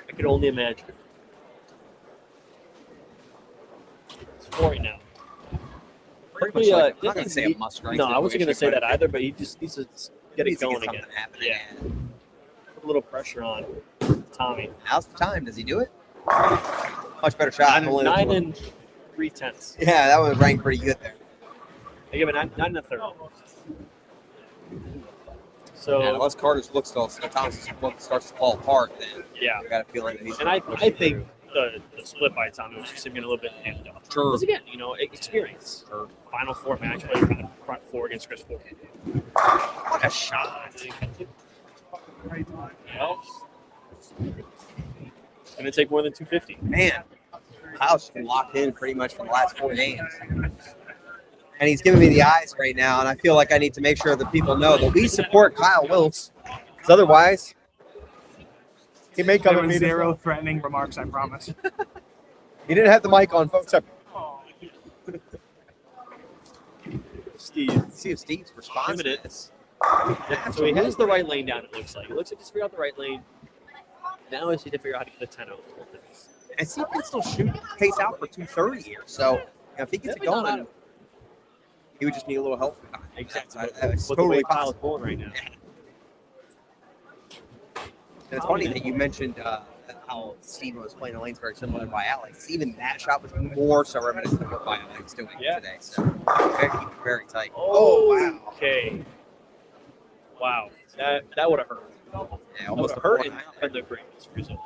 I can only imagine. It's 4 now. Pretty much like, I'm not going to say a must No, I wasn't going to say that either, but he just needs to get it going again. Yeah. Put a little pressure on Tommy. Now's the time. Does he do it? Much better shot. 9 and 3/10. Yeah, that one ranked pretty good there. I give it 9 and a third. So unless Carter's look Thomas's look starts to fall apart, then yeah, I got a feeling that he's. And I think the split by Tommy was just him getting a little bit handed off. Sure. Because again, experience. Sure. Final 4 match play, kind of front 4 against Chris Ford. What a shot! Well, gonna take more than 250. Man, Kyle's been locked in pretty much for the last 4 games. And he's giving me the eyes right now, and I feel like I need to make sure that people know that we support Kyle Wills. Because otherwise, he may come and zero threatening remarks, I promise. He didn't have the mic on, folks. Steve. See if Steve's response to this. So he has the right lane down, it looks like. It looks like he's figured out the right lane. Now is he to figure out how to get the 10 out. And Steve can still shoot pace out for 230 here. So if he gets it going, he would just need a little help. Exactly. That's totally possible right now. And it's funny that you mentioned how Steve was playing the lanes very similar to Alex. Even that shot was more so reminiscent of what Alex doing today. So very tight. Oh, wow. Okay. Wow. That would have hurt. Yeah, almost a hurt and the greatest result.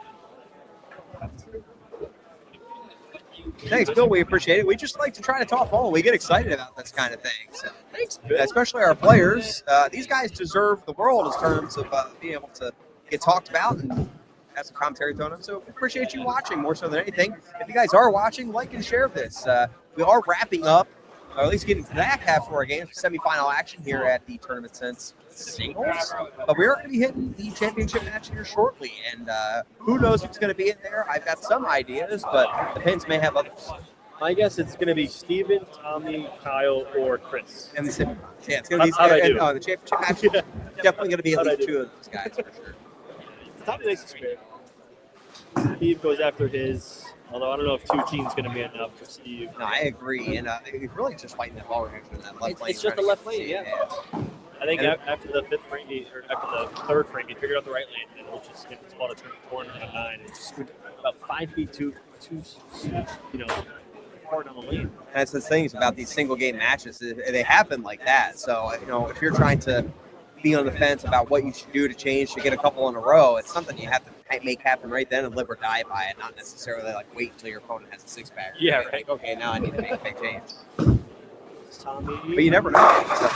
Thanks, Bill. We appreciate it. We just like to try to talk ball. We get excited about this kind of thing. So, thanks, Bill. Especially our players. These guys deserve the world in terms of being able to get talked about and have some commentary thrown on. So we appreciate you watching more so than anything. If you guys are watching, like and share this. We are wrapping up, or at least getting to the back half of our games, semifinal action here at the Tournament Sense Singles. But we are going to be hitting the championship match here shortly, and who knows who's going to be in there. I've got some ideas, but the Pins may have others. I guess it's going to be Steven, Tommy, Kyle, or Chris. And the semifinals. Yeah, it's going to be the championship match. Definitely going to be at least 2 of those guys for sure. Tommy likes to spirit. Steve goes after his, although I don't know if 2 teams going to be enough for Steve. No, I agree, and he's really just fighting that ball reaction in that left lane. It's just the left lane, yeah. I think after the 5th frame, or after the 3rd frame, he figured out the right lane, and it'll just get this ball to turn the corner on 9. It's just about 5 feet too far down the lane. And that's the things about these single game matches; they happen like that. So if you're trying to be on the fence about what you should do to change to get a couple in a row, it's something you have to make happen right then and live or die by it, not necessarily like wait until your opponent has a 6-pack. Yeah, right. Like, okay, now I need to make a big change. Tommy. But you never know. So.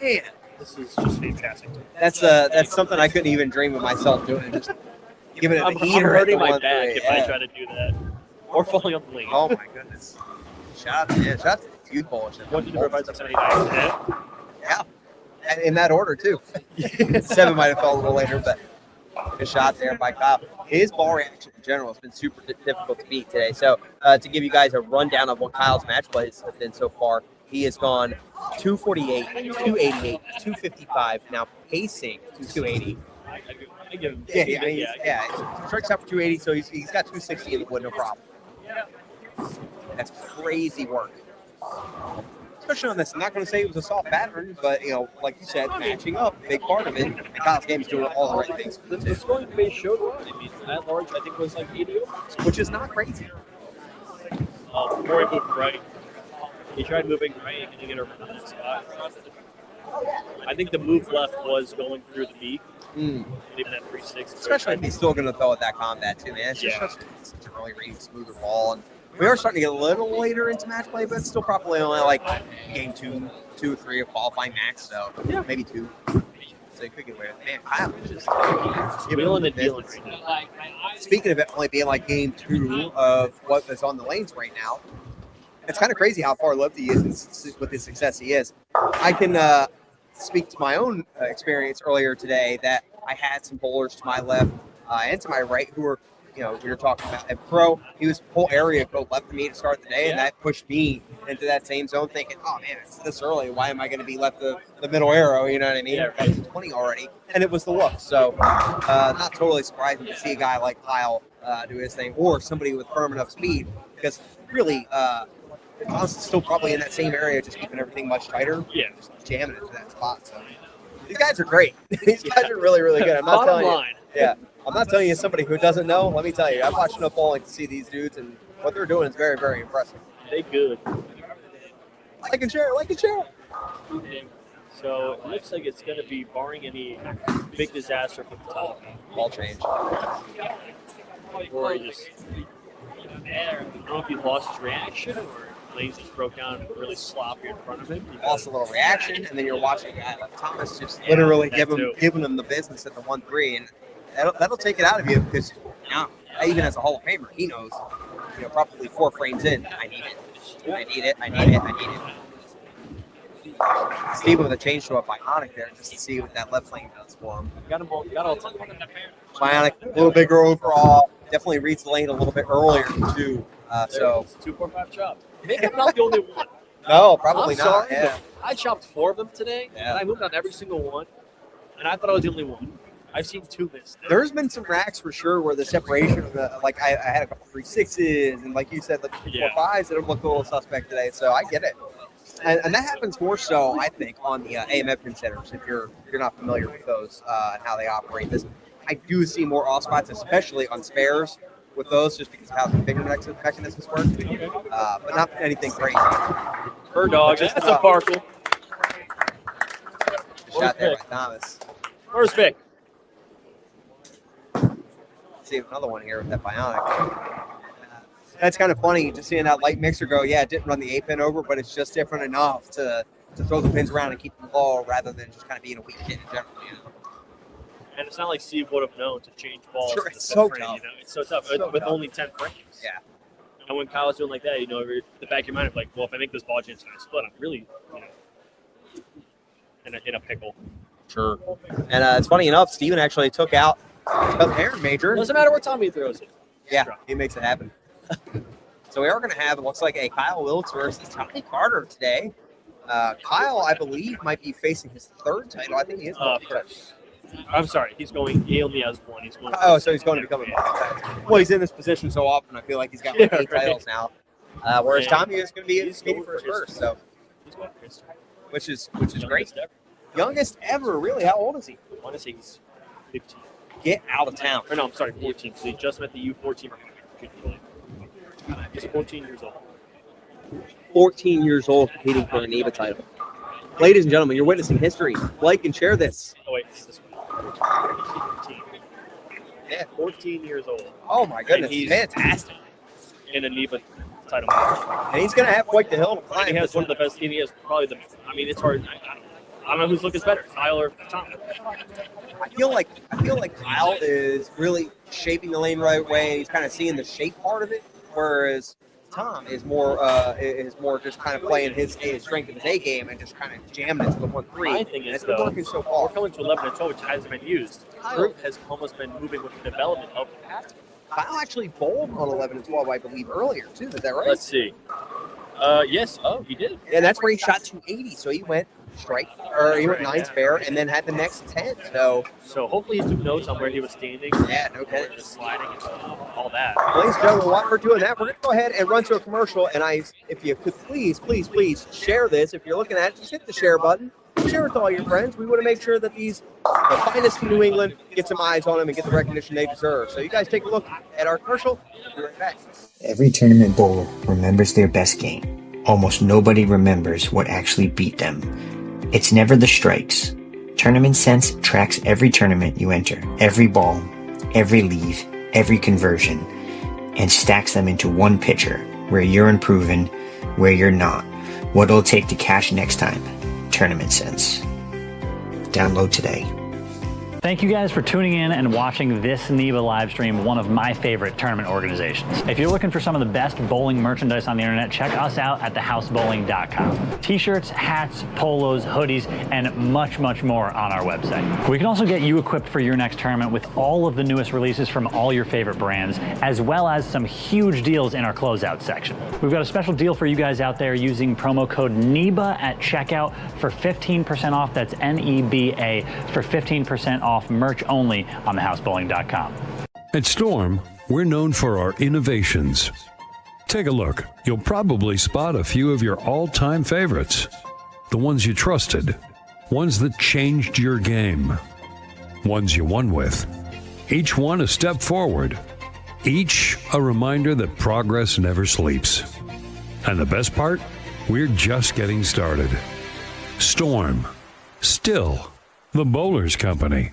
Man, this is just fantastic. That's something I couldn't even dream of myself doing. Just giving it a heater. I'm hurting my back if I try to do that. Or falling on the lane. Oh my goodness. Shout out to the Youth Polish. 1-2-3-5-6-7-8-9-10. Yeah. And in that order too. 7 might have fell a little later, but good shot there by Kyle. His ball reaction in general has been super difficult to beat today. So to give you guys a rundown of what Kyle's match plays have been so far, he has gone 248, 288, 255, now pacing to 280. I give him. Yeah. He strikes out for 280, so he's got 260 in the wood, no problem. That's crazy work. Especially on this. I'm not going to say it was a soft pattern, but, like you said, matching up, big part of it. And Kyle's game is doing all the right things. The scoring base showed run. I mean, at large, I think was like 80 overs, which is not crazy. Corey moved right. He tried moving right and he get around that spot. I think the move left was going through the beak, leaving that 3-6. Especially if he's still going to throw at that combat too, man. It's just such an early read, smoother ball. And we are starting to get a little later into match play, but it's still probably only like game 2 or 3 of qualifying max, so maybe 2. So you could get away with it. Man, Kyle is just wheeling and dealing. Speaking of it only being like game 2 of what is on the lanes right now, it's kind of crazy how far loved he is with his success he is. I can speak to my own experience earlier today that I had some bowlers to my left and to my right who were, we were talking about at pro. He was whole area go left of me to start the day, and that pushed me into that same zone thinking, oh man, it's this early. Why am I going to be left the middle arrow? You know what I mean? I was 20 already, and it was the look. So not totally surprising to see a guy like Kyle do his thing, or somebody with firm enough speed, because really Thomas is still probably in that same area, just keeping everything much tighter. Yeah. Just jamming into that spot. So these guys are great. These guys are really, really good. I'm not telling you. Yeah. I'm not telling you somebody who doesn't know. Let me tell you, I've watched enough bowling to see these dudes, and what they're doing is very, very impressive. They good. Like and share. So it looks like it's going to be, barring any big disaster from the top, Ball change. or he just, I don't know if he lost his reaction or Lanes just broke down and really sloppy in front of him. Lost a little reaction, and then you're watching a guy like Thomas just literally giving him the business at the 1-3, and that'll take it out of you, because even as a Hall of Famer, he knows, probably 4 frames in, I need it. Steven with a change to a Bionic there just to see what that left lane does for him. Got all time. Bionic, a little bigger overall, definitely reads the lane a little bit earlier too. So 2-4-5 chop. Maybe I'm not the only one. No, probably I'm not. Sorry, Yeah. I chopped 4 of them today, and I moved on every single one, and I thought I was the only one. I've seen 2 miss. There's been some racks for sure where the separation of the, like I had a couple 3-6s, and like you said, like 3-4-5s that have looked a little suspect today. So I get it. And that happens more so, I think, on the AMF pin setters, if you're not familiar with those and how they operate. I do see more off spots, especially on spares with those, just because of how the finger mechanisms work. But not anything crazy. Bird dog. That's a Parkle. Shot there by Thomas. First pick. See another one here with that Bionic. That's kind of funny, just seeing that light mixer go, it didn't run the 8-pin over, but it's just different enough to throw the pins around and keep them low rather than just kind of being a weak pin in general. And it's not like Steve would have known to change balls. Sure, it's so frame, tough. It's so tough with only 10 frames. Yeah. And when Kyle's doing like that, the back of your mind, like, well, if I make this ball change and I split, I'm really, in a pickle. Sure. And it's funny enough, Steven actually took out Aaron Major. Doesn't matter what Tommy throws it. Yeah, he makes it happen. So we are going to have, it looks like, a Kyle Wilkes versus Tommy Carter today. Kyle, I believe, might be facing his 3rd title. I think he is. I'm sorry. He only has 1. He's going. So he's going to become a well, he's in this position so often. I feel like he's got 8 titles now. Whereas Tommy is going to be skating for his first. So, which is great. Youngest ever, really. How old is he? I want to say he's 15. Get out of town. Or no, I'm sorry, 14. So he just met the U14. He's 14 years old. 14 years old, competing for a NEBA title. Ladies and gentlemen, you're witnessing history. Like and share this. Oh wait, it's this one. 14. Yeah, 14 years old. Oh my goodness, he's fantastic. In a NEBA title match. And he's going to have quite the hill to climb. He has one of the best. He has probably the. I mean, it's hard. I don't know who's looking better, Kyle or Tom. I feel like Kyle is really shaping the lane right way. He's kind of seeing the shape part of it, whereas Tom is more just kind of playing his strength of his A game and just kind of jamming it to the 1-3. My thing is, it's been working so far. We're coming to 11 and 12, which hasn't been used. Kyle has almost been moving with the development of the past. Kyle actually bowled on 11 and 12, I believe, earlier too. Is that right? Let's see. Yes. Oh, he did. And that's where he shot 280. So he went strike, or he went 9 spare, and then had the next 10. So hopefully he took notes on where he was standing. Yeah, no kidding. Just sliding and all that. Ladies and gentlemen, while we're doing that, we're going to go ahead and run to a commercial. And if you could please share this. If you're looking at it, just hit the share button. Share with all your friends. We want to make sure that the finest in New England get some eyes on them and get the recognition they deserve. So you guys take a look at our commercial. We'll be right back. Every tournament bowler remembers their best game. almost nobody remembers what actually beat them. It's never the strikes. Tournament Sense tracks every tournament you enter, every ball, every leave, every conversion, and stacks them into one picture where you're improving, where you're not, what it'll take to cash next time. Tournament Sense. Download today. Thank you guys for tuning in and watching this NEBA live stream, one of my favorite tournament organizations. If you're looking for some of the best bowling merchandise on the internet, check us out at thehousebowling.com. T-shirts, hats, polos, hoodies, and much, much more on our website. We can also get you equipped for your next tournament with all of the newest releases from all your favorite brands, as well as some huge deals in our closeout section. We've got a special deal for you guys out there using promo code NEBA at checkout for 15% off. That's NEBA for 15% off merch only on thehousebowling.com. At Storm, we're known for our innovations. Take a look. You'll probably spot a few of your all-time favorites. The ones you trusted. Ones that changed your game. Ones you won with. Each one a step forward. Each a reminder that progress never sleeps. And the best part? We're just getting started. Storm. Still the Bowlers Company.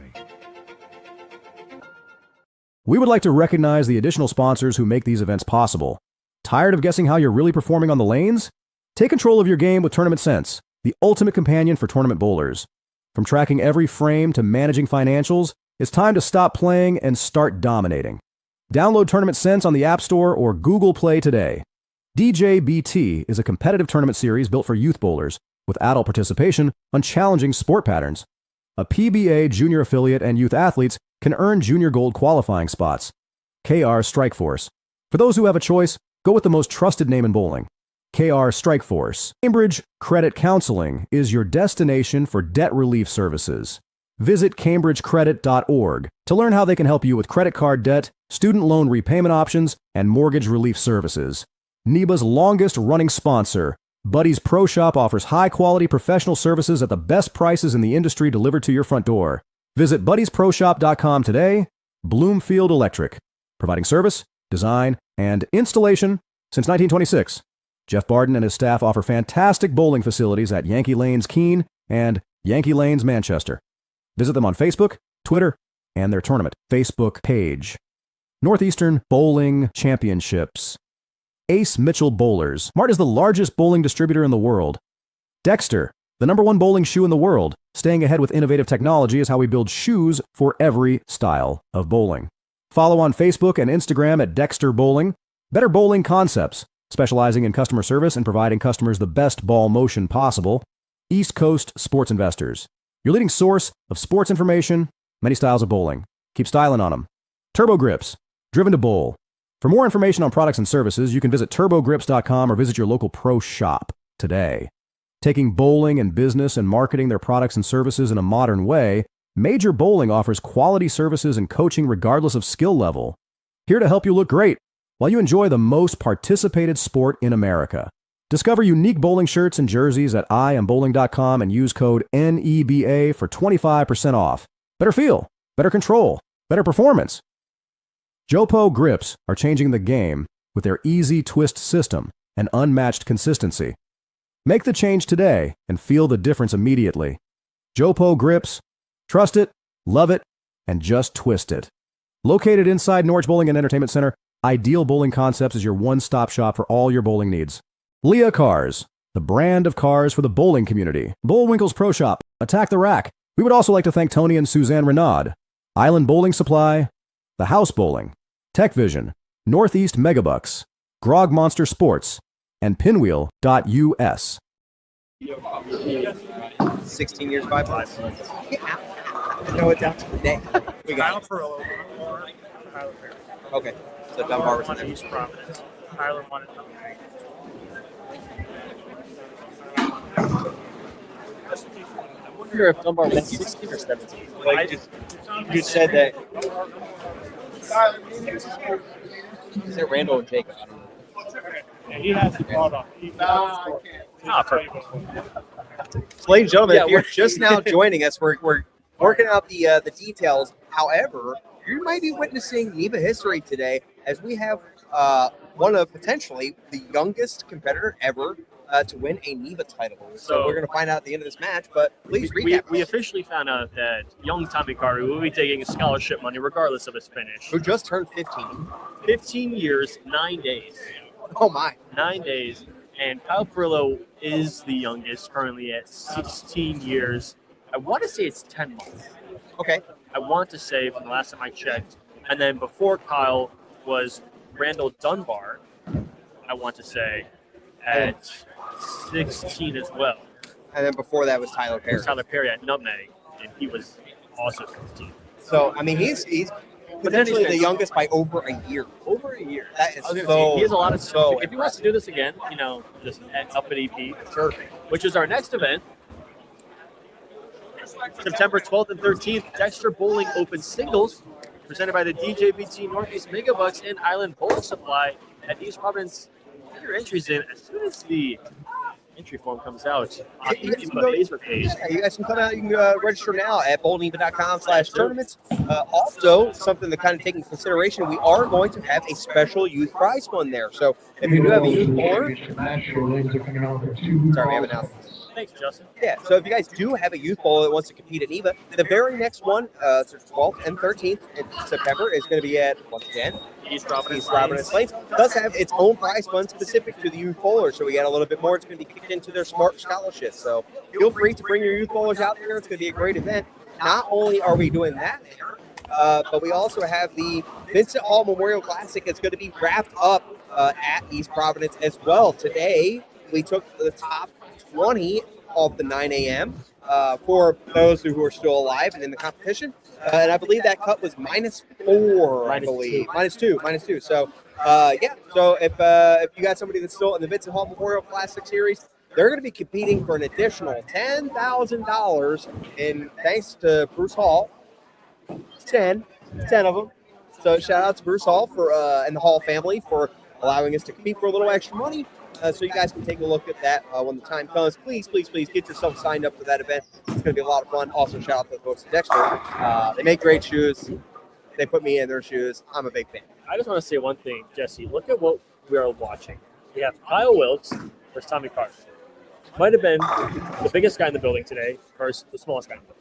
We would like to recognize the additional sponsors who make these events possible. Tired of guessing how you're really performing on the lanes? Take control of your game with Tournament Sense, the ultimate companion for tournament bowlers. From tracking every frame to managing financials, it's time to stop playing and start dominating. Download Tournament Sense on the App Store or Google Play today. DJBT is a competitive tournament series built for youth bowlers with adult participation on challenging sport patterns. A PBA junior affiliate and youth athletes can earn junior gold qualifying spots. KR Strike Force. For those who have a choice, go with the most trusted name in bowling. KR Strike Force. Cambridge Credit Counseling is your destination for debt relief services. Visit cambridgecredit.org to learn how they can help you with credit card debt, student loan repayment options, and mortgage relief services. NEBA's longest running sponsor, Buddy's Pro Shop, offers high-quality professional services at the best prices in the industry delivered to your front door. Visit buddysproshop.com today. Bloomfield Electric, providing service, design, and installation since 1926. Jeff Barden and his staff offer fantastic bowling facilities at Yankee Lanes Keene and Yankee Lanes Manchester. Visit them on Facebook, Twitter, and their tournament Facebook page. Northeastern Bowling Championships. Ace Mitchell Bowlers. Mart is the largest bowling distributor in the world. Dexter, the #1 bowling shoe in the world. Staying ahead with innovative technology is how we build shoes for every style of bowling. Follow on Facebook and Instagram at Dexter Bowling. Better Bowling Concepts, specializing in customer service and providing customers the best ball motion possible. East Coast Sports Investors, your leading source of sports information, many styles of bowling. Keep styling on them. Turbo Grips, driven to bowl. For more information on products and services, you can visit turbogrips.com or visit your local pro shop today. Taking bowling and business and marketing their products and services in a modern way, Major Bowling offers quality services and coaching regardless of skill level. Here to help you look great while you enjoy the most participated sport in America. Discover unique bowling shirts and jerseys at iambowling.com and use code NEBA for 25% off. Better feel, better control, better performance. Jopo grips are changing the game with their easy twist system and unmatched consistency. Make the change today and feel the difference immediately. Jopo grips, trust it, love it, and just twist it. Located inside Norwich Bowling and Entertainment Center, Ideal Bowling Concepts is your one-stop shop for all your bowling needs. Leah Cars, the brand of cars for the bowling community. Bullwinkle's Pro Shop, Attack the Rack. We would also like to thank Tony and Suzanne Renaud. Island Bowling Supply, The House Bowling, Tech Vision, Northeast Megabucks, Grog Monster Sports, and Pinwheel.us. 16 years, 5 months. Yeah. I know it down to the day. We got Tyler Okay. So Dunbar was won there. East Providence. Tyler won it. I wonder if Dunbar went 16 or 17. Like, you said that. Is it Randall and Jacob? I don't know. Yeah, he has the ball up. Perfect. Ladies and gentlemen, Yeah, if you're we're- just now joining us, we're working out the details. However, you might be witnessing NEBA history today as we have one of potentially the youngest competitor ever to win a NEBA title. So So- we're going to find out at the end of this match, but please recap. We officially found out that young Tommy Carter will be taking scholarship money regardless of his finish. Who just turned 15. 15 years, 9 days. Oh, my. 9 days. And Kyle Perillo is the youngest, currently at 16 years. I want to say it's 10 months. Okay. I want to say from the last time I checked. And then before Kyle was Randall Dunbar, I want to say, at 16 as well. And then before that was Tyler It Perry. was Tyler Perry at Nutmeg, and he was also 16. So, I mean, he's potentially the youngest by over a year. Over a year. That is I was gonna so, say, he has a lot of so if he wants to do this again, just up at EP, sure. which is our next event. September 12th and 13th, Dexter Bowling Open Singles, presented by the DJBT Northeast Megabucks and Island Bowling Supply at East Providence. Get your entries in as soon as the entry form comes out on the Facebook page. Yeah, you guys can come out. You can register now at bowlneva.com/tournaments. Also, something to kind of take into consideration, we are going to have a special youth prize fund there. So if you do have a youth bowler, sorry, we have announcements. Thanks, Justin. Yeah, so if you guys do have a youth bowler that wants to compete at NEBA, the very next one, so 12th and 13th in September, is going to be at, once again, East Providence Lanes. Does have its own prize fund specific to the youth bowlers, so we got a little bit more. It's going to be kicked into their smart scholarship. So feel free to bring your youth bowlers out there. It's going to be a great event. Not only are we doing that there, but we also have the Vincent Hall Memorial Classic. It's going to be wrapped up at East Providence as well. Today, we took the top 20 of the 9 a.m. For those who are still alive and in the competition. And I believe that cut was -4, I believe. -2. So, yeah. So if you got somebody that's still in the Vincent Hall Memorial Classic Series, they're going to be competing for an additional $10,000. And thanks to Bruce Hall, 10 of them. So shout out to Bruce Hall for and the Hall family for allowing us to compete for a little extra money. So you guys can take a look at that when the time comes. Please get yourself signed up for that event. It's going to be a lot of fun. Also, shout out to the folks at Dexter. They make great shoes. They put me in their shoes. I'm a big fan. I just want to say one thing, Jesse. Look at what we are watching. We have Kyle Wilkes versus Tommy Carter. Might have been the biggest guy in the building today versus the smallest guy in the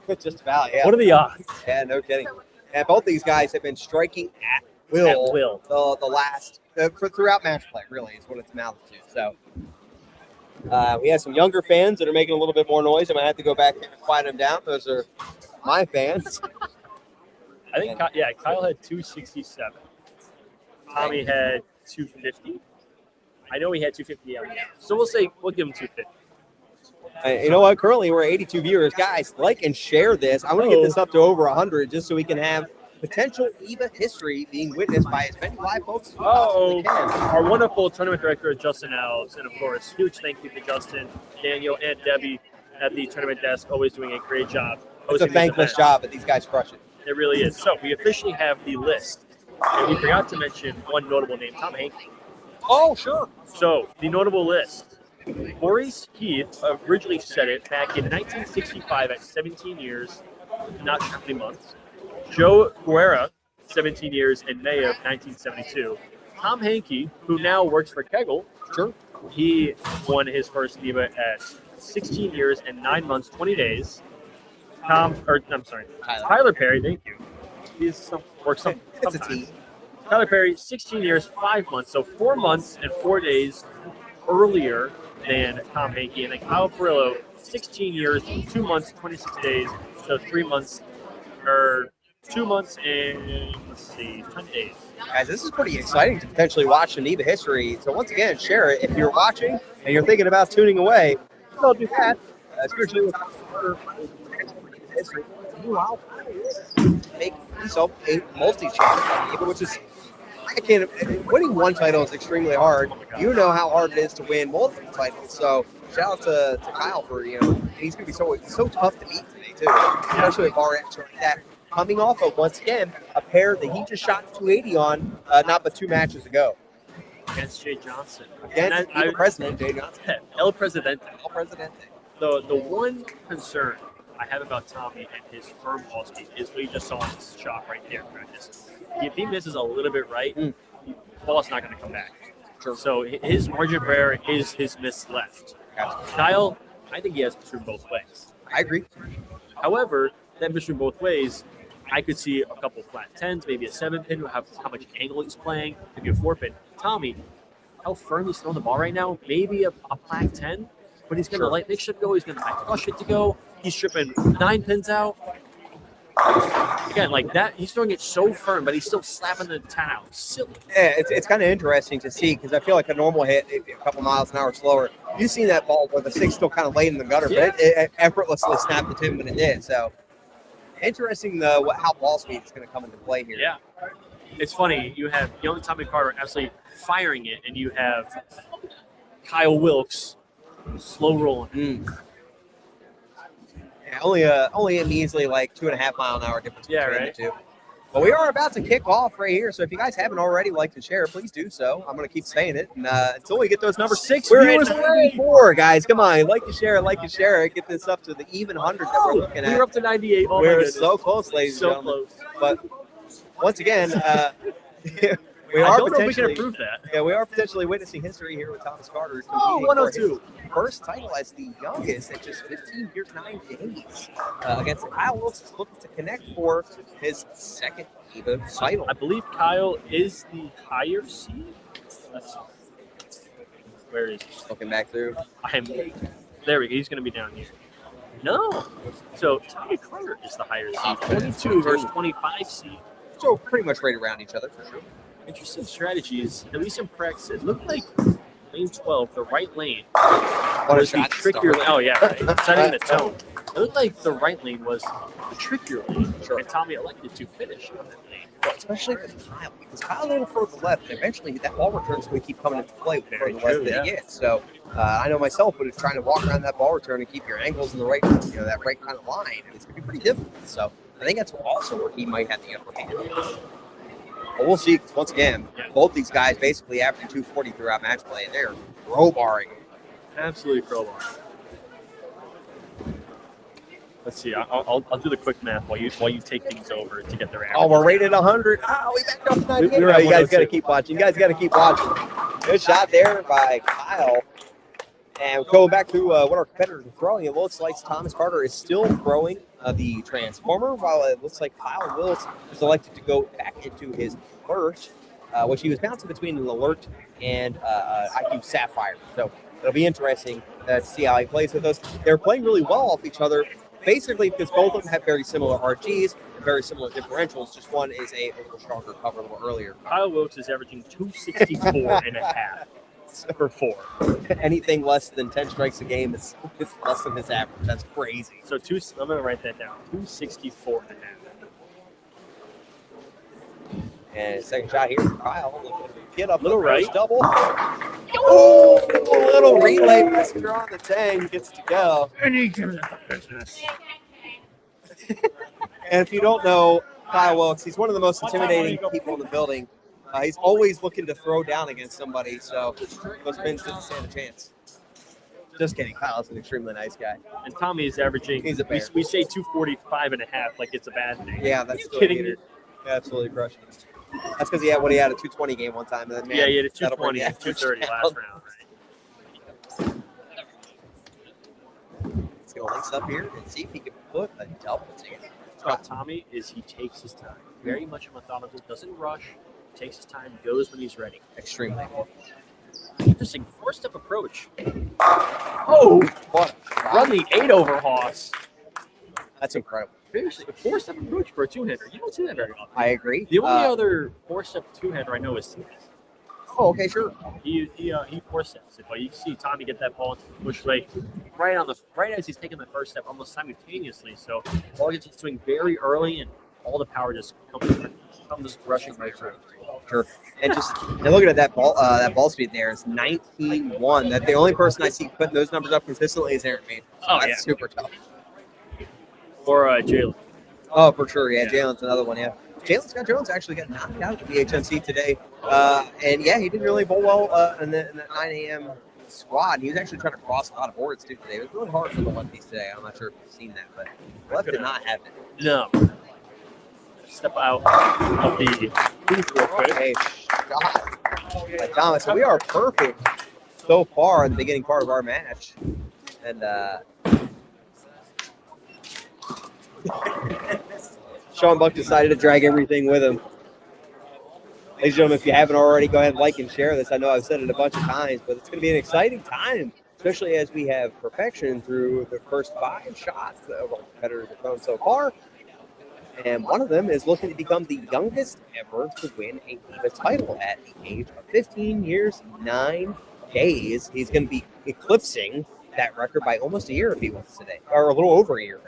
building. Just about, yeah. What are the odds? Yeah, no kidding. And both these guys have been striking at will. The last throughout match play, really, is what it's amounted to. So we have some younger fans that are making a little bit more noise. I'm going to have to go back and quiet them down. Those are my fans. I think, Kyle had 267. Tommy had 250. I know he had 250 out. So we'll give him 250. You know what? Currently, we're 82 viewers. Guys, like and share this. I want to get this up to over 100 just so we can have potential NEBA history being witnessed by as many live folks as we possibly can. Our wonderful tournament director, Justin Alves, and of course, huge thank you to Justin, Daniel, and Debbie at the tournament desk, always doing a great job. It's a thankless job, but these guys crush it. It really is. So we officially have the list. And we forgot to mention one notable name, Tom Hankey. Oh, sure. So the notable list. Maurice Heath originally said it back in 1965 at 17 years, not sure how many months. Joe Guerra, 17 years in May of 1972. Tom Hankey, who now works for Kegel, Sure. he won his first NEBA at 16 years and 9 months, 20 days. Tyler Perry, thank you. He's works some. It's a team. Tyler Perry, 16 years, 5 months, so 4 months and 4 days earlier than Tom Hankey. And then Kyle Perillo, 16 years, 2 months, 26 days, so 3 months, or 2 months and, 10 days. Guys, this is pretty exciting to potentially watch the NEBA history. So once again, share it. If you're watching and you're thinking about tuning away, don't do that. Especially with history. Meanwhile, make yourself a multi-champion, which is, winning one title is extremely hard. You know how hard it is to win multiple titles. So shout out to Kyle for, he's going to be so tough to beat today, too. Especially with bar action like that. Coming off of, once again, a pair that he just shot 280 on not but 2 matches ago. Against Jay Johnson. Against the president, Jay Johnson. El Presidente. El Presidente. The one concern I have about Tommy and his firm ball speed is what you just saw in this shot right there in practice. If he misses a little bit right, the ball's not going to come back. Sure. So his margin of error is his miss left. Kyle, I think he has to both ways. I agree. However, that mission both ways, I could see a couple flat 10s, maybe a 7-pin, how much angle he's playing, maybe a 4-pin. Tommy, how firm he's throwing the ball right now, maybe a black 10, but he's going to light mix it go, he's going to flush it to go, he's stripping 9 pins out. Again, like that, he's throwing it so firm, but he's still slapping the 10 out. Silly. Yeah, it's kind of interesting to see because I feel like a normal hit, if a couple miles an hour slower, you've seen that ball where the 6 still kind of laid in the gutter, but it effortlessly snapped the 10 when it did. So interesting how ball speed is going to come into play here. Yeah. It's funny. You have young Tommy Carter absolutely firing it, and you have Kyle Wilkes slow rolling. Yeah, only a measly like 2.5 mile an hour difference between the two. But we are about to kick off right here, so if you guys haven't already liked and share, please do so. I'm going to keep saying it, and until we get those number 6 viewers away. 4 guys, come on, like and share, get this up to the even 100 that we're looking at. We're up to 98. Oh, we're so close, ladies and gentlemen. Close. But once again, we I are don't know if we can potentially improve that. Yeah, we are potentially witnessing history here with Thomas Carter. Oh, 102. First title as the youngest at just 15 years, 9 days. Against Kyle Wilkes is looking to connect for his second NEBA title. I believe Kyle is the higher seed. Where is he? Looking back through. There we go. He's going to be down here. No. So Tommy Carter is the higher seed. 22 versus 25 seed. So pretty much right around each other for sure. Interesting strategies. At least in practice, it looked like lane 12, the right lane, What a was the shot. trickier lane. Oh, yeah, right. Setting the tone. It looked like the right lane was the trickier lane, and Tommy elected to finish on that lane. Well, especially with Kyle, because Kyle a little further left, and eventually that ball return is going to keep coming into play with the further left that he gets. So I know myself, but trying to walk around that ball return and keep your angles in the right, that right kind of line, and it's going to be pretty difficult. So I think that's also where he might have the upper hand. But we'll see. Once again, both these guys basically averaging 240 throughout match play, and they're crowbarring. Absolutely crowbar. Let's see. I'll do the quick math while you take things over to get their average. Oh, we're rated 100. Oh, we backed up to 98. We're at You guys got to 102. keep watching. Good shot there by Kyle. And going back to what our competitors are throwing, it looks like Thomas Carter is still throwing the Transformer, while it looks like Kyle Wilkes is elected to go back into his Alert, which he was bouncing between an Alert and IQ Sapphire. So it'll be interesting to see how he plays with those. They're playing really well off each other, basically because both of them have very similar RGs and very similar differentials. Just one is a little stronger cover a little earlier. Kyle Wilkes is averaging 264 and a half for 4. Anything less than 10 strikes a game is less than his average. That's crazy. So I'm going to write that down. 264 and a half. And second shot here for Kyle. Get up, Little right. double. Oh, a little relay messenger on the 10 gets to go. And he gives it the business. And if you don't know Kyle Wilkes, he's one of the most intimidating people in the building. He's always looking to throw down against somebody, so those pins didn't stand a chance. Just kidding. Kyle's an extremely nice guy. And Tommy is averaging, He's a bear. we say 245 and a half like it's a bad thing. Yeah, Are that's you still kidding a me? heater. Absolutely crushing it. That's because he had a 220 game one time. And then, man, Yeah, he had a that'll bring 220 the and average 230 down. last round. Right? Let's go links up here and see if he can put a double together. About Tommy is he takes his time. Very much a methodical, doesn't rush, takes his time, goes when he's ready. Extremely. Interesting 4-step approach. Oh, What? run the 8 over Haas. That's incredible. Seriously, a 4-step approach for a 2-hander. You don't see that very often. I agree. The only other 4-step 2-hander I know is Steve. Oh, okay, sure. He 4-steps it, but you see Tommy get that ball into the bush right as he's taking the first step, almost simultaneously. So the ball gets its swing very early, and all the power just comes rushing right through. Sure. And looking at that ball speed there is 19-1. That the only person I see putting those numbers up consistently is Aaron Main. So Oh, that's yeah. super tough. Or Jalen. Oh, for sure. Yeah, Jalen's another one. Yeah. Jalen Scott Jones actually got knocked out at the HNC today. And yeah, he didn't really bowl well in that 9 a.m. squad. He was actually trying to cross a lot of boards too today. It was really hard for the lefties today. I'm not sure if you've seen that, but left did not have it. No. Step out of the booth real quick. Okay, shot. by Thomas. So we are perfect so far in the beginning part of our match. And Sean Buck decided to drag everything with him. Ladies and gentlemen, if you haven't already, go ahead and like and share this. I know I've said it a bunch of times, but it's going to be an exciting time, especially as we have perfection through the first 5 shots that our competitors have thrown so far. And one of them is looking to become the youngest ever to win a NEBA title at the age of 15 years, 9 days. He's going to be eclipsing that record by almost a year if he wins today, or a little over a year.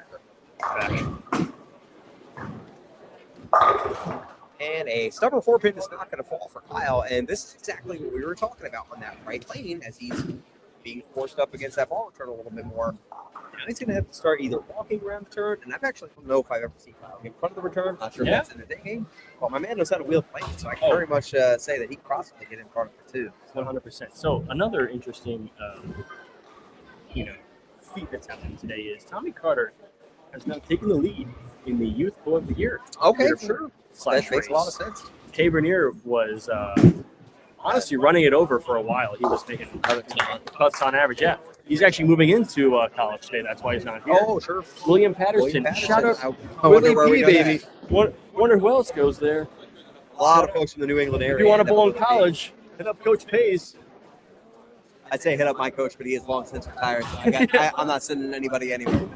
And a stubborn 4-pin is not going to fall for Kyle. And this is exactly what we were talking about on that right lane as he's being forced up against that ball return a little bit more. Now he's going to have to start either walking around the turn, and I actually don't know if I've ever seen Kyle in front of the return. Not sure if that's in the day game. Well, my man knows how to wheel plane, so I can very much say that he can possibly get in front of it too. 100%. So another interesting, feat that's happening today is Tommy Carter has now taken the lead in the Youth Bull of the Year. Okay, Year sure. slash That makes a lot of race. sense. Kay Bernier was honestly running it over for a while. He was making cuts on average. Yeah, he's actually moving into college today. That's why he's not here. Oh, sure. William Patterson. Shout out I wonder Willie where P, we go baby. next. Wonder who else goes there. A lot of folks from the New England area. If you want to end up bowl in with me. college, hit up Coach Pays. I'd say hit up my coach, but he is long since retired. So I'm not sending anybody anywhere.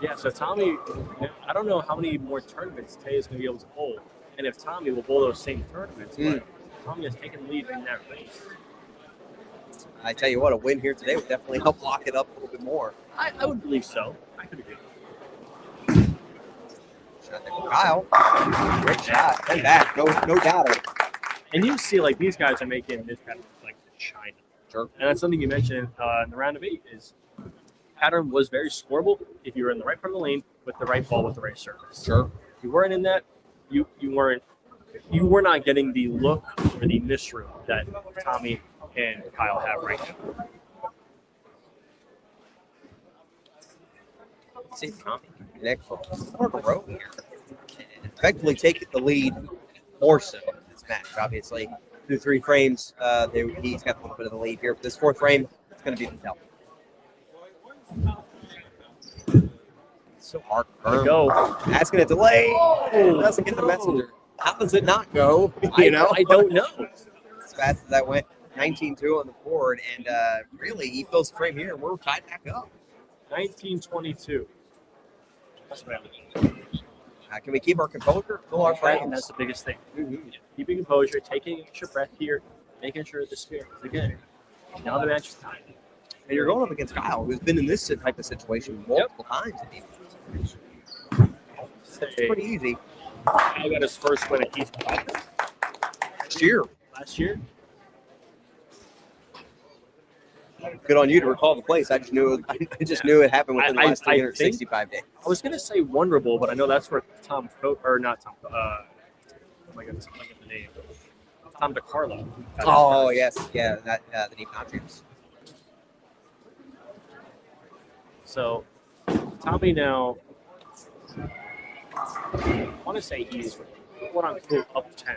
Yeah, so Tommy, I don't know how many more tournaments Tay is going to be able to bowl, and if Tommy will bowl those same tournaments. But Tommy has taken the lead in that race. I tell you what, a win here today would definitely help lock it up a little bit more. I would believe so. I could agree. Shot there from Kyle. Great shot. And back. No doubt. And you see, like, these guys are making this pattern like China. Sure. And that's something you mentioned in the round of 8 is pattern was very scoreable if you were in the right part of the lane with the right ball with the right surface. Sure. If you weren't in that, you were not getting the look or the misroom that Tommy and Kyle have right now. See Tommy next for part of the row here. And effectively take the lead more so in this match. Obviously, through 3 frames, he's got a little bit of the lead here. But this 4th frame, it's going to be the tell. So hard to go. That's going to delay. Doesn't get the messenger. How does it not go? I don't know. As fast as that went, 19-2 on the board, and really he fills the frame here, and we're tied back up. 1922. That's right. Can we keep our composure? Fill our frames. That's the biggest thing. Mm-hmm. Keeping composure, taking extra breath here, making sure the spirit is again. Now the match is time. And you're going up against Kyle, who's been in this type of situation multiple times. It's pretty easy. Kyle got his first win at East Providence last year. Good on you to recall the place. I just knew it happened within the last 365 days. I was gonna say Wonderable, but I know that's where Tom not Tom. Oh my goodness, I forget the name. Tom DeCarlo. Oh yes, yeah, that the deep non-dreams. So Tommy now, I want to say he's quote unquote up 10.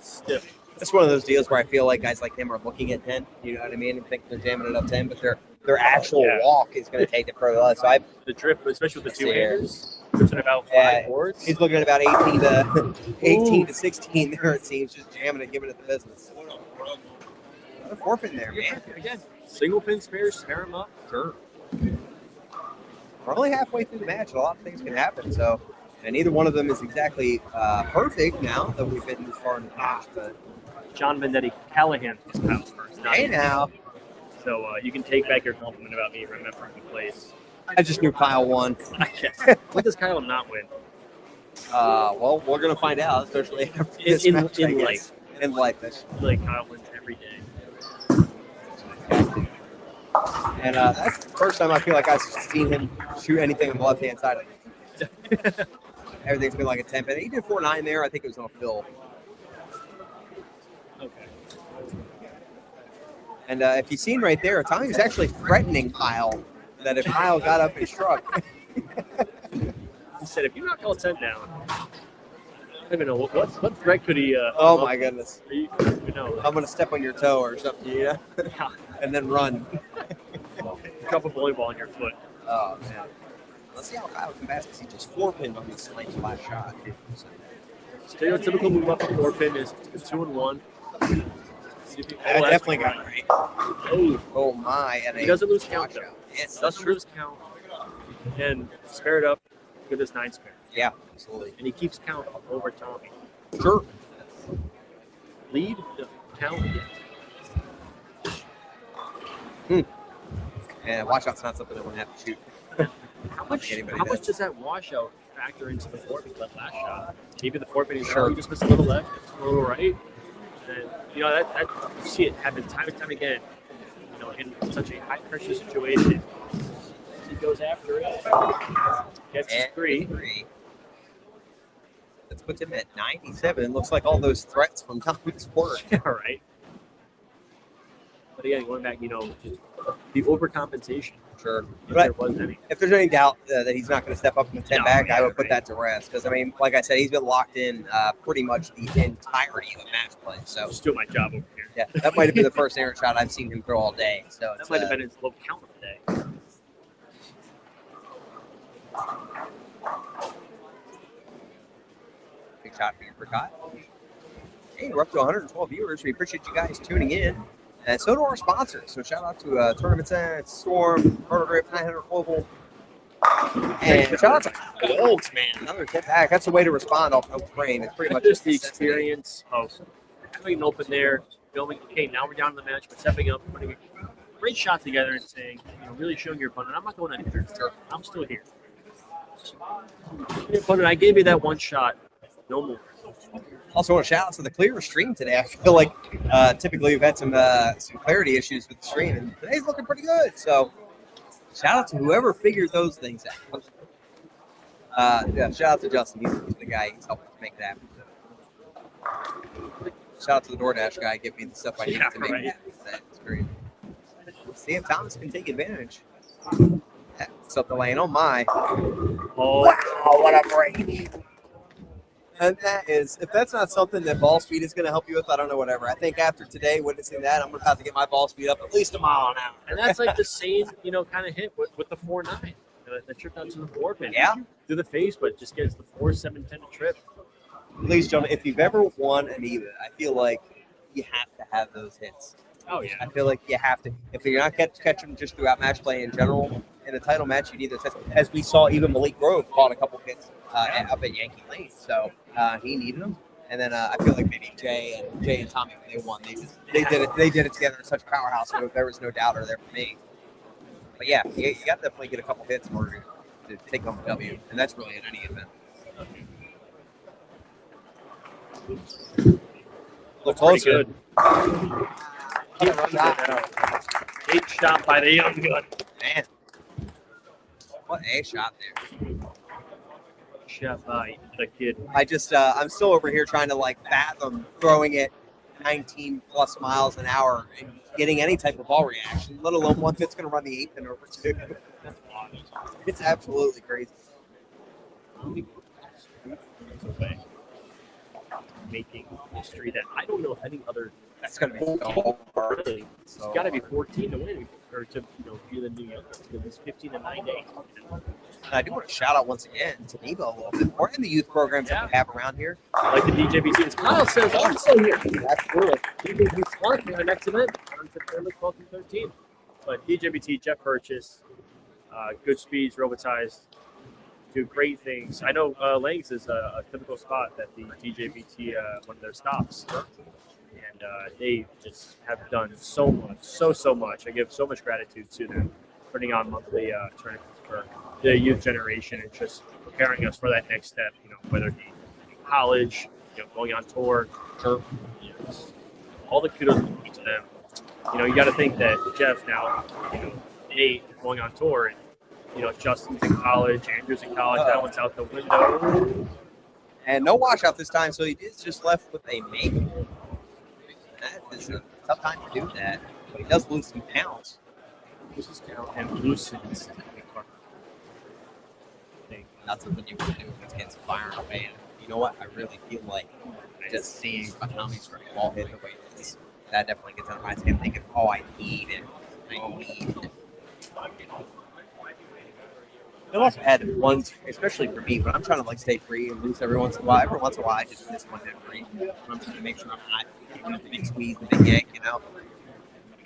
Still. It's one of those deals where I feel like guys like him are looking at 10. You know what I mean? And think they're jamming it up 10, but their actual walk is going to take the pro level. So the drift, especially with the two-handers, drips in about 5 boards. He's looking at about 18 to 16 there. It seems just jamming it, giving it the business. Another 4-pin there, man. Again, single pin spares, spare him up. Sure. We're only halfway through the match. A lot of things can happen. So, and neither one of them is exactly perfect now that we've been this far in the match. But John Vendetti Callahan was Kyle's first. Hey now. So you can take back your compliment about me remembering the place. I just knew Kyle won. When does Kyle not win? Well, we're gonna find out, especially after this in match, life. In life, that's like Kyle wins every day. And that's the first time I feel like I've seen him shoot anything on the left-hand side of it. Everything's been like a 10-pin. He did 4-9 there. I think it was on a fill. Okay. And if you've seen right there, Tommy's actually threatening Kyle that if Kyle got up and struck. He said, if you knock all 10 down, don't even know what threat could he. Oh my goodness! You know, I'm gonna step on your toe or something, yeah, and then run. drop a bowling ball in your foot. Oh man! Let's see how Kyle can pass because he just 4-pinned on this last shot. So, Stereotypical move up a 4-pin is a 2-1. I definitely got it right. Oh my! And he doesn't lose count though. Yes, doesn't lose count. And spare it up with his 9 spare. Yeah, absolutely. And he keeps count over Tommy. Sure. Lead the count. And washout's not something I want to have to shoot. How much does that washout factor into the 4-pin left last shot? Maybe the 4-pin is sure. You just miss a little left, a little right. And that you see it happen time and time again. In such a high pressure situation. He goes after it. Gets his 3. That puts him at 97. Looks like all those threats from Tommy's work. All right. But again, going back, just the overcompensation. Sure. If there's any doubt that he's not going to step up in the 10 back, I would put that to rest. Because, like I said, he's been locked in pretty much the entirety of the match play. So just doing my job over here. Yeah, that might have been the first errant shot I've seen him throw all day. So that might have been his low count of the day. Big shot for Kyle. Hey, we're up to 112 viewers. We appreciate you guys tuning in. And so do our sponsors. So shout out to Tournament Sense, Storm, Roto Grip, 900 Global. And shout out to Golds, man. Another 10 back. That's the way to respond off no brain. It's pretty much just the experience of having an open there, filming. Okay, now we're down in the match. We're stepping up, putting a great shot together, and saying, really showing your opponent, I'm not going anywhere. I'm still here. Your opponent, I gave you that one shot. No more. Also, want to shout out to the clear stream today. I feel like typically we've had some clarity issues with the stream, and today's looking pretty good. So, shout out to whoever figured those things out. Shout out to Justin. He's the guy. He's helping to make that happen. Shout out to the DoorDash guy. Give me the stuff I need to make that experience. See if Thomas can take advantage. That's up the lane. Oh my! Oh wow! What a break! And that is, if that's not something that ball speed is going to help you with, I don't know, whatever. I think after today, witnessing that, I'm about to get my ball speed up at least a mile an hour. And that's like the same, kind of hit with the 4.9. The trip down to the 4-pin. Yeah. Through the face, but just gets the 4.710 trip. Ladies and gentlemen, if you've ever won an NEBA, I feel like you have to have those hits. Oh, yeah. I feel like you have to. If you're not catching them just throughout match play in general, in a title match, you need those hits. As we saw, even Malik Grove caught a couple hits up at Yankee Lane. So he needed them. And then I feel like maybe Jay and Tommy, when they won, they did it together in such a powerhouse. So there was no doubter there for me. But yeah, you got to definitely get a couple hits in order to take home the W, and that's really in any event. Looks pretty good. Great shot by the young gun. Man, what a shot there. Chef, the kid. I'm still over here trying to fathom throwing it 19 plus miles an hour and getting any type of ball reaction, let alone one that's going to run the 8-pin over too. It's absolutely crazy. Making history that I don't know if any other. That's going to be so hard. Really, it's got to be 14 to win, or to be the new youngest. Because it's 15 and 9 days. I do want to shout out once again to NEBA a little bit more in the youth programs that we have around here. Like the DJBT. As Kyle says, also here. Absolutely. DJBT sponsoring the next event on September 12th and 13th. But DJBT, Jeff Purchase, good speeds, robotized, do great things. I know Langs is a typical spot that the DJBT, one of their stops. And they just have done so much, so much. I give so much gratitude to them putting on monthly tournaments for the youth generation and just preparing us for that next step, whether it be college, going on tour, all the kudos to them. You got to think that Jeff now, Nate is going on tour, and Justin's in college, Andrew's in college, that one's out the window. And no washout this time, so he is just left with a make. That is a tough time to do that, but he does lose some counts. Loses count and loosens. That's something you would do against fire and fan. you know what? I really feel like just seeing a Tommy strike ball hit the way it is, that definitely gets on my skin. Thinking, oh, I need it. I need it. I've also had ones, especially for me, when I'm trying to like stay free and loose every once in a while. Every once in a while, I just miss one hit free. I'm trying to make sure I'm not giving up the big squeeze, the big yank, you know.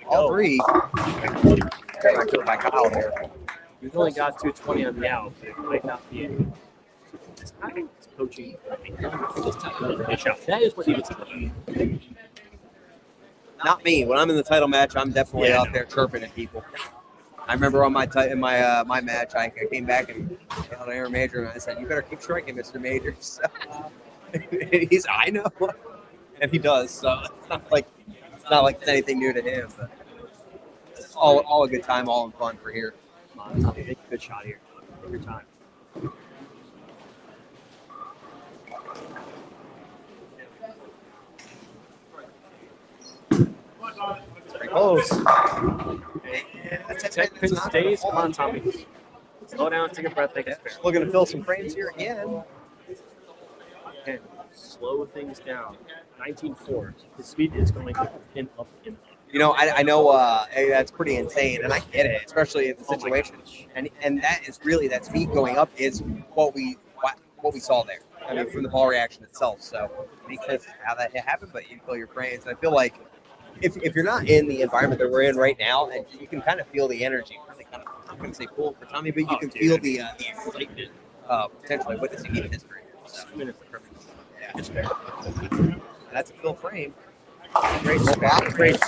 All three. Back to my Kyle here. We've only got 220 on the out, but it might not be it. I think it's coaching. That is what he was doing. Not me. When I'm in the title match, I'm definitely out there chirping at people. I remember on my my match, I came back and yelled at Aaron Major, and I said, "You better keep striking, Mr. Major." So, I know, and he does. So it's not like it's anything new to him. But it's all a good time, all in fun for here. Come on, Tommy, make a good shot here. Take your time. Very close. Pin stays. Come on, Tommy. Slow down, take a breath, take a spare. Looking to fill some frames here again. Again, slow things down. 19.4. The speed is going up and up and up. You know, I know that's pretty insane, and I get it, especially in the situation. And that is really that speed going up is what we saw there. I mean, from the ball reaction itself. So because how that happened, but you feel your frames. I feel like if you're not in the environment that we're in right now, and you can kind of feel the energy. Kind of, I'm going to say cool for Tommy, but you can feel the excitement potentially witnessing even history. So, yeah. That's a fill frame. Great spot. Great.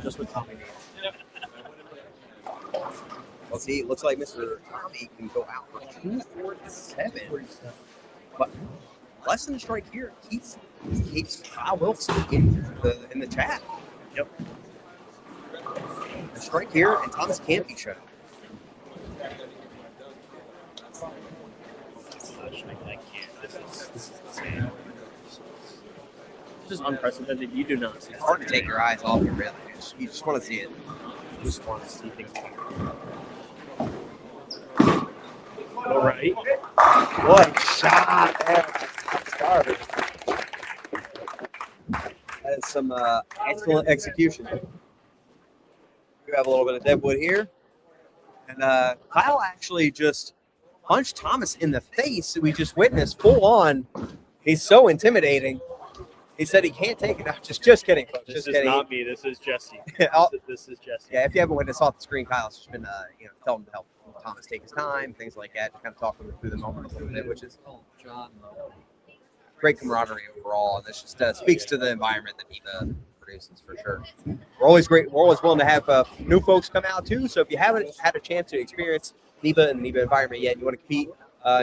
Just what Tommy needs. Well, see, it looks like Mr. Tommy can go out for 247. But less than a strike here keeps Kyle Wilkes in the chat. Yep. A strike here, and Thomas can't be shut. This is unprecedented. You do not see. It's hard to take your eyes off it, really. You just want to see it. You just want to see things. All right. What a shot there. That is some excellent execution. We have a little bit of deadwood here. And Kyle actually just punched Thomas in the face. We just witnessed full on. He's so intimidating. He said he can't take it out. Just kidding, folks. This Just is kidding. not me. This is Jesse. This is Jesse. Yeah, if you haven't witnessed off the screen, Kyle's just been, telling him to help Thomas take his time, things like that, just kind of talking through the moment a little bit, which is great camaraderie overall. And this just speaks to the environment that NEBA produces for sure. We're always willing to have new folks come out too. So if you haven't had a chance to experience NEBA and the NEBA environment yet, and you want to compete,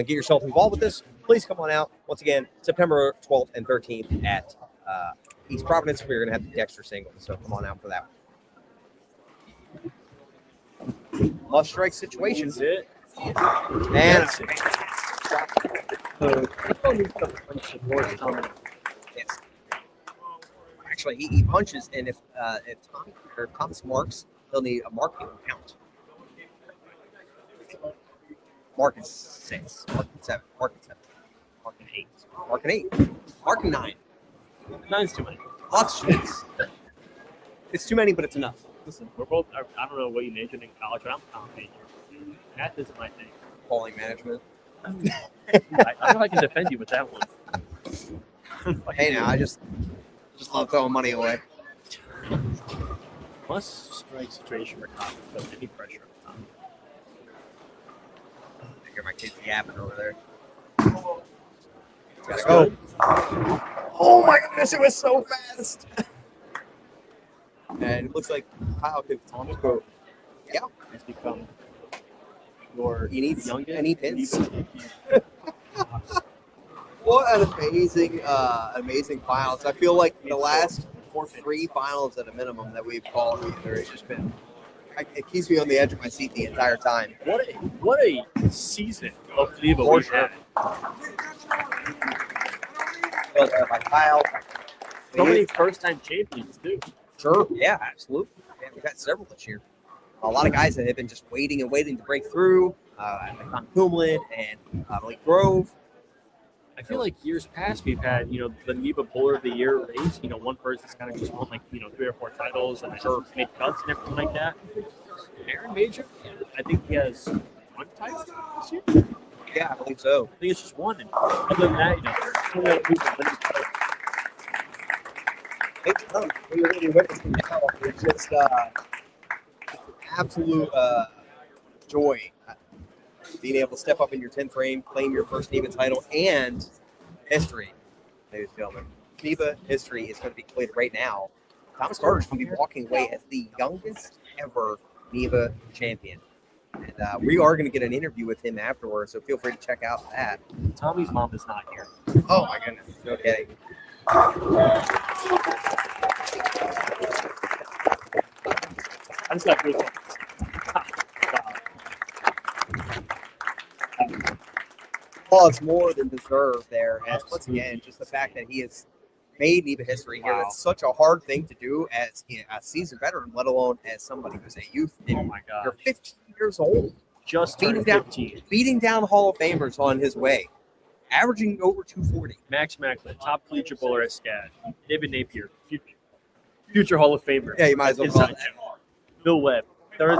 get yourself involved with this, please come on out. Once again, September 12th and 13th at East Providence. We're going to have the Dexter single, so come on out for that one. Must strike situation. That's it. And yes. Actually, he punches, and if Thomas marks, he'll need a marking count. Marking 6, marking 7, marking 7, marking 8, marking 8, marking 9. 9's too many. Lots of shits. It's too many, but it's enough. Listen, we're both. I don't know what you majored in college, but I'm a comp major. Math isn't my thing. Bowling management. I don't know if I can defend you with that one. Hey, now I just love throwing money away. Must strike situation for Thomas, but any pressure on Thomas. I hear my kids yapping over there. Gotta go. Oh my goodness, it was so fast. And it looks like Kyle could Thomas go. Yeah. He's become your He needs youngest. any pins. What an amazing finals. I feel like the last 3 finals at a minimum that we've called, it's just been, it keeps me on the edge of my seat the entire time. What a season of NEBA For we've sure. had. Built up by Kyle. So many first-time champions, too. Sure. Yeah, absolutely. Yeah, we've got several this year. a lot of guys that have been just waiting and waiting to break through, like Tom Kumlin and Blake Grove. I feel like years past we've had, the NEBA Bowler of the Year race. One person's kind of just won 3 or 4 titles and make cuts and everything like that. Aaron Major, I think he has 1 title this year. Yeah, I believe so. I think it's just 1. And other than that, so many people winning titles. It's just an absolute joy being able to step up in your 10th frame, claim your first NEBA title, and history, ladies and gentlemen. NEBA history is going to be played right now. Thomas Carter's going to be walking away as the youngest ever NEBA champion. And we are going to get an interview with him afterwards, so feel free to check out that. Tommy's mom is not here. Oh, my goodness. No kidding. I just got goosebumps. Well, it's more than deserved there. As once again, just the fact that he has made NEBA history here. It's such a hard thing to do as a seasoned veteran, let alone as somebody who's a youth. Oh my God. You're 15 years old. Just turned 15. Beating down Hall of Famers on his way. Averaging over 240. Max Macklin, top collegiate bowler at SCAD. David Napier, future Hall of Famer. Yeah, you might as well call it. Bill Webb, third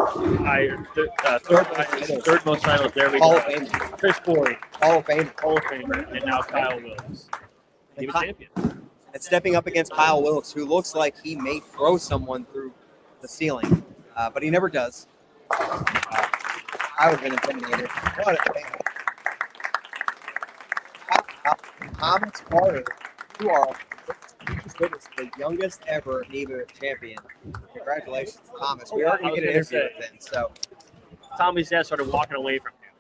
most titles there. Hall of Famer. Chris Corey, Hall of Famer. Hall of Famer, and now Kyle Willis. He was champion. And stepping up against Kyle Willis, who looks like he may throw someone through the ceiling, but he never does. I would have been intimidated. What a thing. Thomas Carter, you are the youngest ever NEBA champion. Congratulations, Thomas. We are going to get an interview with him. So Tommy's dad started walking away from him.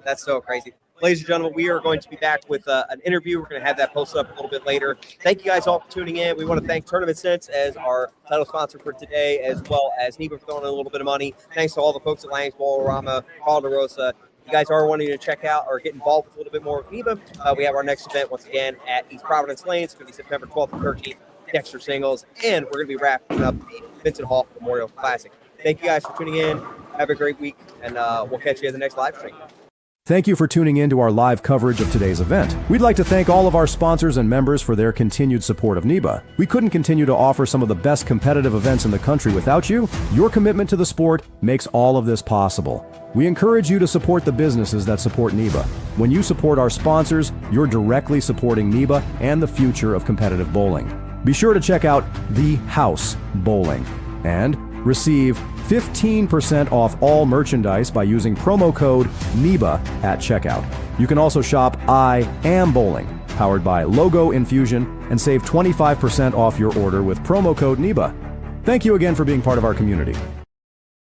That's so crazy. Ladies and gentlemen, we are going to be back with an interview. We're going to have that posted up a little bit later. Thank you guys all for tuning in. We want to thank Tournament Sense as our title sponsor for today, as well as NEBA for throwing in a little bit of money. Thanks to all the folks at Lanes, Bowlarama, Carl DeRosa. You guys are wanting to check out or get involved with a little bit more of NEBA. We have our next event once again at East Providence Lanes. It's going to be September 12th and 13th, Dexter Singles, and we're going to be wrapping up the Vincent Hall Memorial Classic. Thank you guys for tuning in. Have a great week, and we'll catch you in the next live stream. Thank you for tuning in to our live coverage of today's event. We'd like to thank all of our sponsors and members for their continued support of NEBA. We couldn't continue to offer some of the best competitive events in the country without you. Your commitment to the sport makes all of this possible. We encourage you to support the businesses that support NEBA. When you support our sponsors, you're directly supporting NEBA and the future of competitive bowling. Be sure to check out The House Bowling and receive 15% off all merchandise by using promo code NEBA at checkout. You can also shop I Am Bowling, powered by Logo Infusion, and save 25% off your order with promo code NEBA. Thank you again for being part of our community.